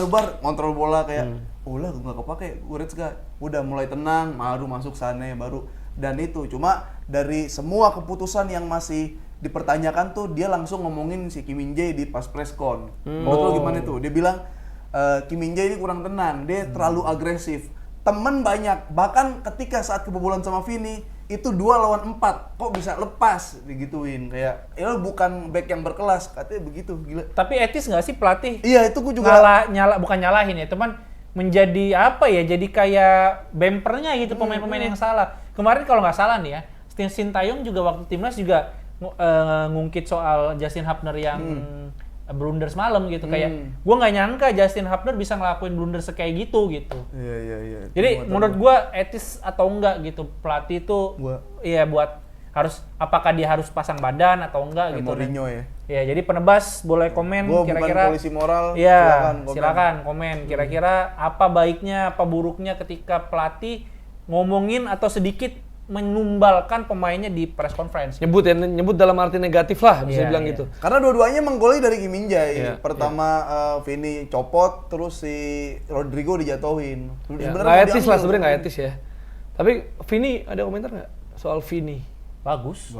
debar, kontrol bola kayak, lah gue gak kepake, Goretzka. Udah mulai tenang, baru masuk Sané, baru. Dan itu, cuma dari semua keputusan yang masih dipertanyakan tuh, dia langsung ngomongin si Kim Min-jae di pas press con. Menurut lo gimana tuh? Dia bilang, Kim Min-jae ini kurang tenang, dia terlalu agresif. Temen banyak, bahkan ketika saat kebobolan sama Vini, itu 2 lawan 4, kok bisa lepas digituin, kayak ya lo bukan back yang berkelas, katanya begitu, gila. Tapi etis nggak sih pelatih? Iya, itu gue juga Bukan nyalahin ya, teman menjadi apa ya? Jadi kayak bempernya gitu pemain-pemain yang salah. Kemarin kalau nggak salah nih ya, Sintayong juga waktu timnas juga ngungkit soal Justin Hubner yang blunder semalam gitu, kayak gue nggak nyangka Justin Hubner bisa ngelakuin blunder kayak gitu. Iya. Jadi menurut gue etis atau enggak gitu pelatih itu iya buat harus apakah dia harus pasang badan atau enggak gitu. Mourinho ya. Ya, jadi penebas boleh komen Gua kira-kira. bukan polisi moral. Iya, silakan komen kira-kira apa baiknya, apa buruknya ketika pelatih ngomongin atau sedikit menumbalkan pemainnya di press conference. Nyebut dalam arti negatif lah, bisa bilang gitu. Karena dua-duanya menggolnya dari Kim Min-jae. Pertama Vini copot, terus si Rodrigo dijatuhin. Nggak etis lah sebenarnya, nggak etis ya. Tapi Vini ada komentar nggak soal Vini? Bagus.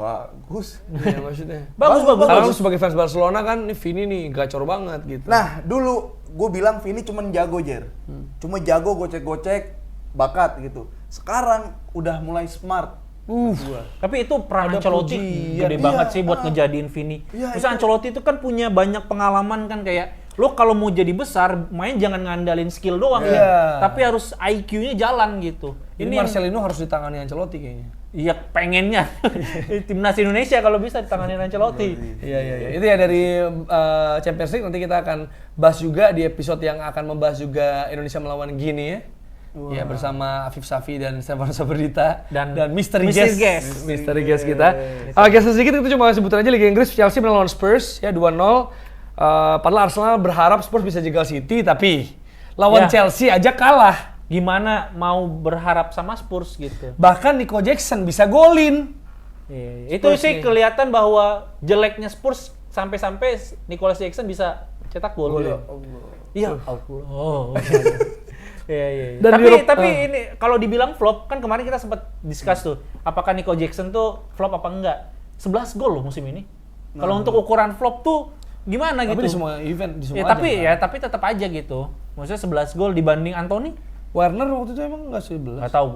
Iya maksudnya. Bagus. Karena lu sebagai fans Barcelona kan, nih Vini nih gacor banget gitu. Nah, dulu gue bilang Vini cuma jago, Jer. Cuma jago gocek-gocek, bakat gitu. Sekarang udah mulai smart. Tapi itu peran Ancelotti gede banget sih buat ngejadiin Vini. Terus Ancelotti itu kan punya banyak pengalaman kan, kayak lo kalau mau jadi besar main jangan ngandalin skill doang ya, tapi harus IQ-nya jalan gitu. Ini Marcelino harus ditangani Ancelotti kayaknya. Iya, pengennya timnas Indonesia kalau bisa ditangani Ancelotti. Iya. Itu ya dari Champions League. Nanti kita akan bahas juga di episode yang akan membahas juga Indonesia melawan Guinea ya. Ya, bersama Afif Safi dan Stefano Saberdita dan Misteri Guest kita. Guest sedikit itu cuma sebutan aja Liga Inggris. Chelsea melawan Spurs ya 2-0. Padahal Arsenal berharap Spurs bisa jegal City, tapi lawan Chelsea aja kalah. Gimana mau berharap sama Spurs gitu. Bahkan Nico Jackson bisa golin. Itu sih kelihatan bahwa jeleknya Spurs sampai-sampai Nicolas Jackson bisa cetak gol. Iya. Iya. Tapi ini kalau dibilang flop kan kemarin kita sempat discuss tuh, apakah Nico Jackson tuh flop apa enggak? 11 gol loh musim ini. Kalau untuk ukuran flop tuh gimana gitu? Tapi di semua event, di semua tapi tetap aja gitu. Maksudnya 11 gol dibanding Anthony? Werner waktu itu emang enggak 11. Nggak tahu.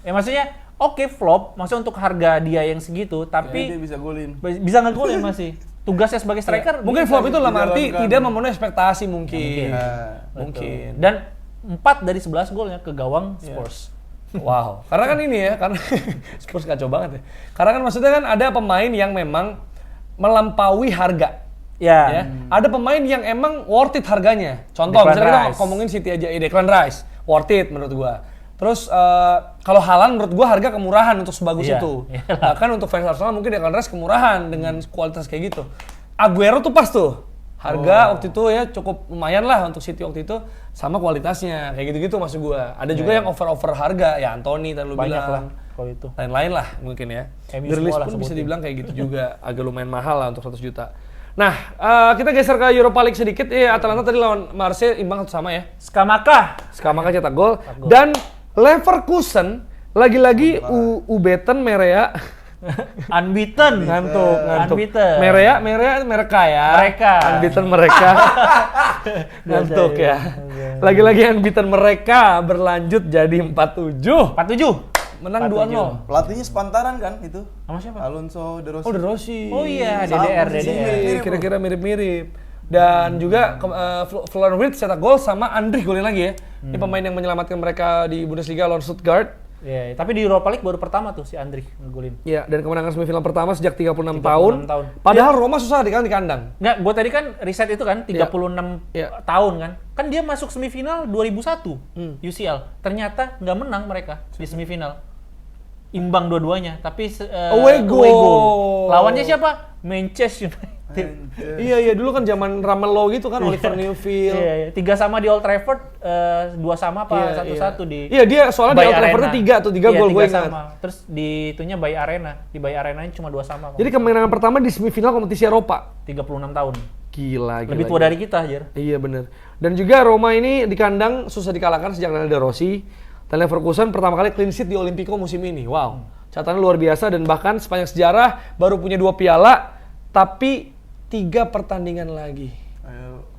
Maksudnya oke, flop, maksudnya untuk harga dia yang segitu, tapi dia bisa golin. Bisa ngegolin masih. Tugasnya sebagai striker mungkin flop itu dalam arti tidak memenuhi ekspektasi mungkin. Mungkin. Dan 4 dari 11 golnya ke gawang Spurs. Wow. Karena kan ini ya, karena Spurs kacau banget ya. Karena kan maksudnya kan ada pemain yang memang melampaui harga. Ya. Ada pemain yang emang worth it harganya. Contoh misalnya kita ngomongin City aja, Declan Rice, worth it menurut gua. Terus kalau Haaland menurut gua harga kemurahan untuk sebagus itu. Bahkan untuk fans Arsenal mungkin Declan Rice kemurahan dengan kualitas kayak gitu. Aguero tuh pas tuh. Harga waktu itu ya cukup lumayan lah untuk City waktu itu, sama kualitasnya kayak gitu-gitu maksud gua. Ada juga yang over harga ya, Anthony tadi lu banyak bilang. Lah kalau itu. Lain-lain lah mungkin ya. Rilis pun bisa dibilang kayak gitu juga, agak lumayan mahal lah untuk 100 juta. Nah, kita geser ke Europa League sedikit. Atalanta tadi lawan Marseille imbang sama ya. Skamaka cetak gol. Dan Leverkusen lagi-lagi Ubeten Merea unbeaten. Ngantuk. Unbeaten. Mereka ya. Unbeaten mereka. Ngantuk ya. Lagi-lagi unbeaten mereka berlanjut jadi 4-7. Menang 2-0. Pelatihnya sepantaran kan itu? Sama siapa? Alonso De Rossi. De Rossi. Oh iya, DDR. Kira-kira mirip-mirip. Dan juga Florian Wirtz cetak gol sama Andrich golin lagi ya. Ini pemain yang menyelamatkan mereka di Bundesliga lawan Stuttgart. Iya, tapi di Europa League baru pertama tuh si Andrich ngegolin. Iya, dan kemenangan semifinal pertama sejak 36 tahun. Padahal Roma susah di kandang. Nggak, gue tadi kan riset itu kan 36 tahun kan. Kan dia masuk semifinal 2001 UCL. Ternyata nggak menang mereka di semifinal. Imbang dua-duanya, tapi away goal. Lawannya siapa? Manchester United. Iya dulu kan zaman Ramelow gitu kan, Oliver Neuville. Iya. 3 sama di Old Trafford, 2 sama apa 1-1 di. Iya dia soalnya di Bay Old Trafford 3 gol gue 3 ingat. sama. Terus di itunya Bay Arena. Di Bay Arenanya cuma 2 sama. Jadi kemenangan pertama di semifinal kompetisi Eropa. 36 tahun. Gila. Lebih tua dari kita, Jer. Iya bener. Dan juga Roma ini di kandang susah dikalahkan sejak Daniel De Rossi. Dan Leverkusen pertama kali clean sheet di Olimpico musim ini. Wow. Catatan luar biasa dan bahkan sepanjang sejarah baru punya 2 piala, tapi 3 pertandingan lagi.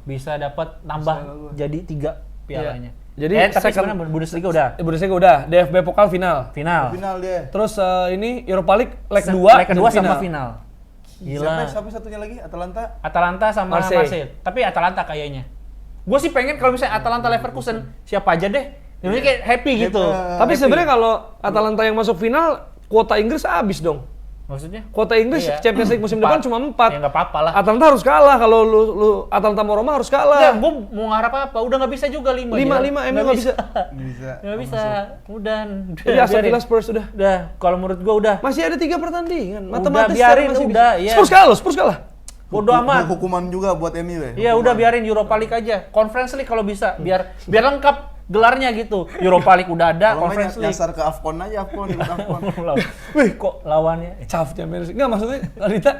Bisa dapat nambah jadi 3 pialanya. Jadi tapi sebenarnya Bundesliga udah. Bundesliga udah, DFB Pokal final. Final dia. Terus ini Europa League leg 2 leg kedua sama final. Gila. Siapa satunya lagi? Atalanta sama Marseille. Tapi Atalanta kayaknya. Gue sih pengen kalau misalnya Atalanta Leverkusen siapa aja deh. Ini kayak happy gitu. Tapi sebenarnya kalau Atalanta yang masuk final, kuota Inggris habis dong. Maksudnya? Kuota Inggris Champions League musim depan cuma 4. Ya nggak apa-apa lah. Atalanta harus kalah kalau lu Atalanta mau Roma harus kalah. Enggak, gue mau ngarap apa? Udah nggak bisa juga 5. 5 nggak bisa. Nggak bisa. Udah. Jadi Aston Villa Spurs udah. Udah, kalau menurut gue udah. Masih ada 3 pertandingan. Matematis biarin masih udah, bisa. iya. Spurs kalah. Bodoh amat. Hukuman juga buat MU ya. Iya, udah biarin Europa League aja. Conference League kalau bisa, biar lengkap gelarnya gitu. Europa League udah ada, Conference League. Nyasar ke AFCON aja, ikut AFCON. Wih, kok lawannya? Caf Champions League. Enggak maksudnya Adita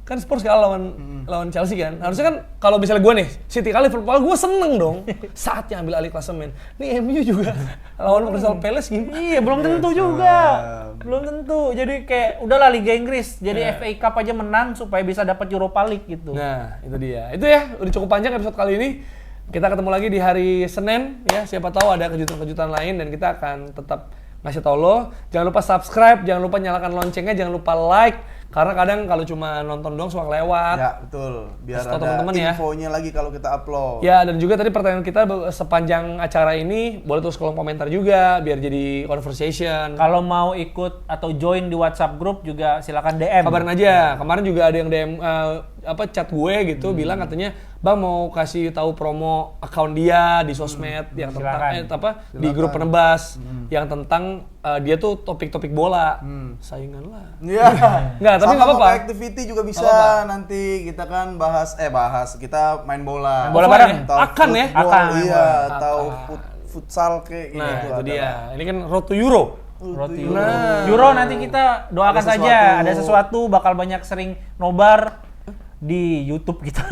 kan Spurs kalah lawan Chelsea kan. Harusnya kan kalau misalnya gue nih City kali Liverpool gue seneng dong saatnya ambil alih klasemen. Nih MU juga lawan Crystal Palace gimana? Iya, belum tentu juga. Belum tentu. Jadi kayak udahlah Liga Inggris. Jadi FA Cup aja menang supaya bisa dapat Europa League gitu. Nah, itu dia. Itu ya, udah cukup panjang episode kali ini. Kita ketemu lagi di hari Senin ya. Siapa tahu ada kejutan-kejutan lain dan kita akan tetap ngasih tau lo. Jangan lupa subscribe, jangan lupa nyalakan loncengnya, jangan lupa like. Karena kadang kalau cuma nonton doang suka kelewat. Ya, betul. Biar ada teman-teman infonya lagi kalau kita upload. Ya, dan juga tadi pertanyaan kita sepanjang acara ini boleh tulis kolom komentar juga biar jadi conversation. Kalau mau ikut atau join di WhatsApp group juga silakan DM. Kabarin aja. Kemarin juga ada yang DM chat gue gitu bilang katanya, "Bang mau kasih tahu promo account dia di sosmed yang tentang di grup penebas yang tentang dia tuh topik-topik bola." Saingan lah. Iya. Enggak, tapi enggak apa-apa. Activity juga bisa nanti kita kan bahas kita main bola. Bola bareng. Akan ya? Akan. Iya, atau futsal kayak gitu. Nah, itu dia. Ini kan Road to Euro. Euro nanti kita doakan saja ada sesuatu bakal banyak sering nobar di YouTube kita.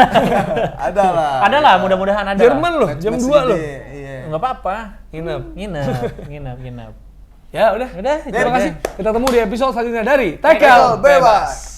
Ada lah, mudah-mudahan ada. Jerman loh, jam 2 loh. Iya. Enggak apa-apa. Nginep. Ya udah. Terima Terima kasih. Kita ketemu di episode selanjutnya dari Tackle Bebas.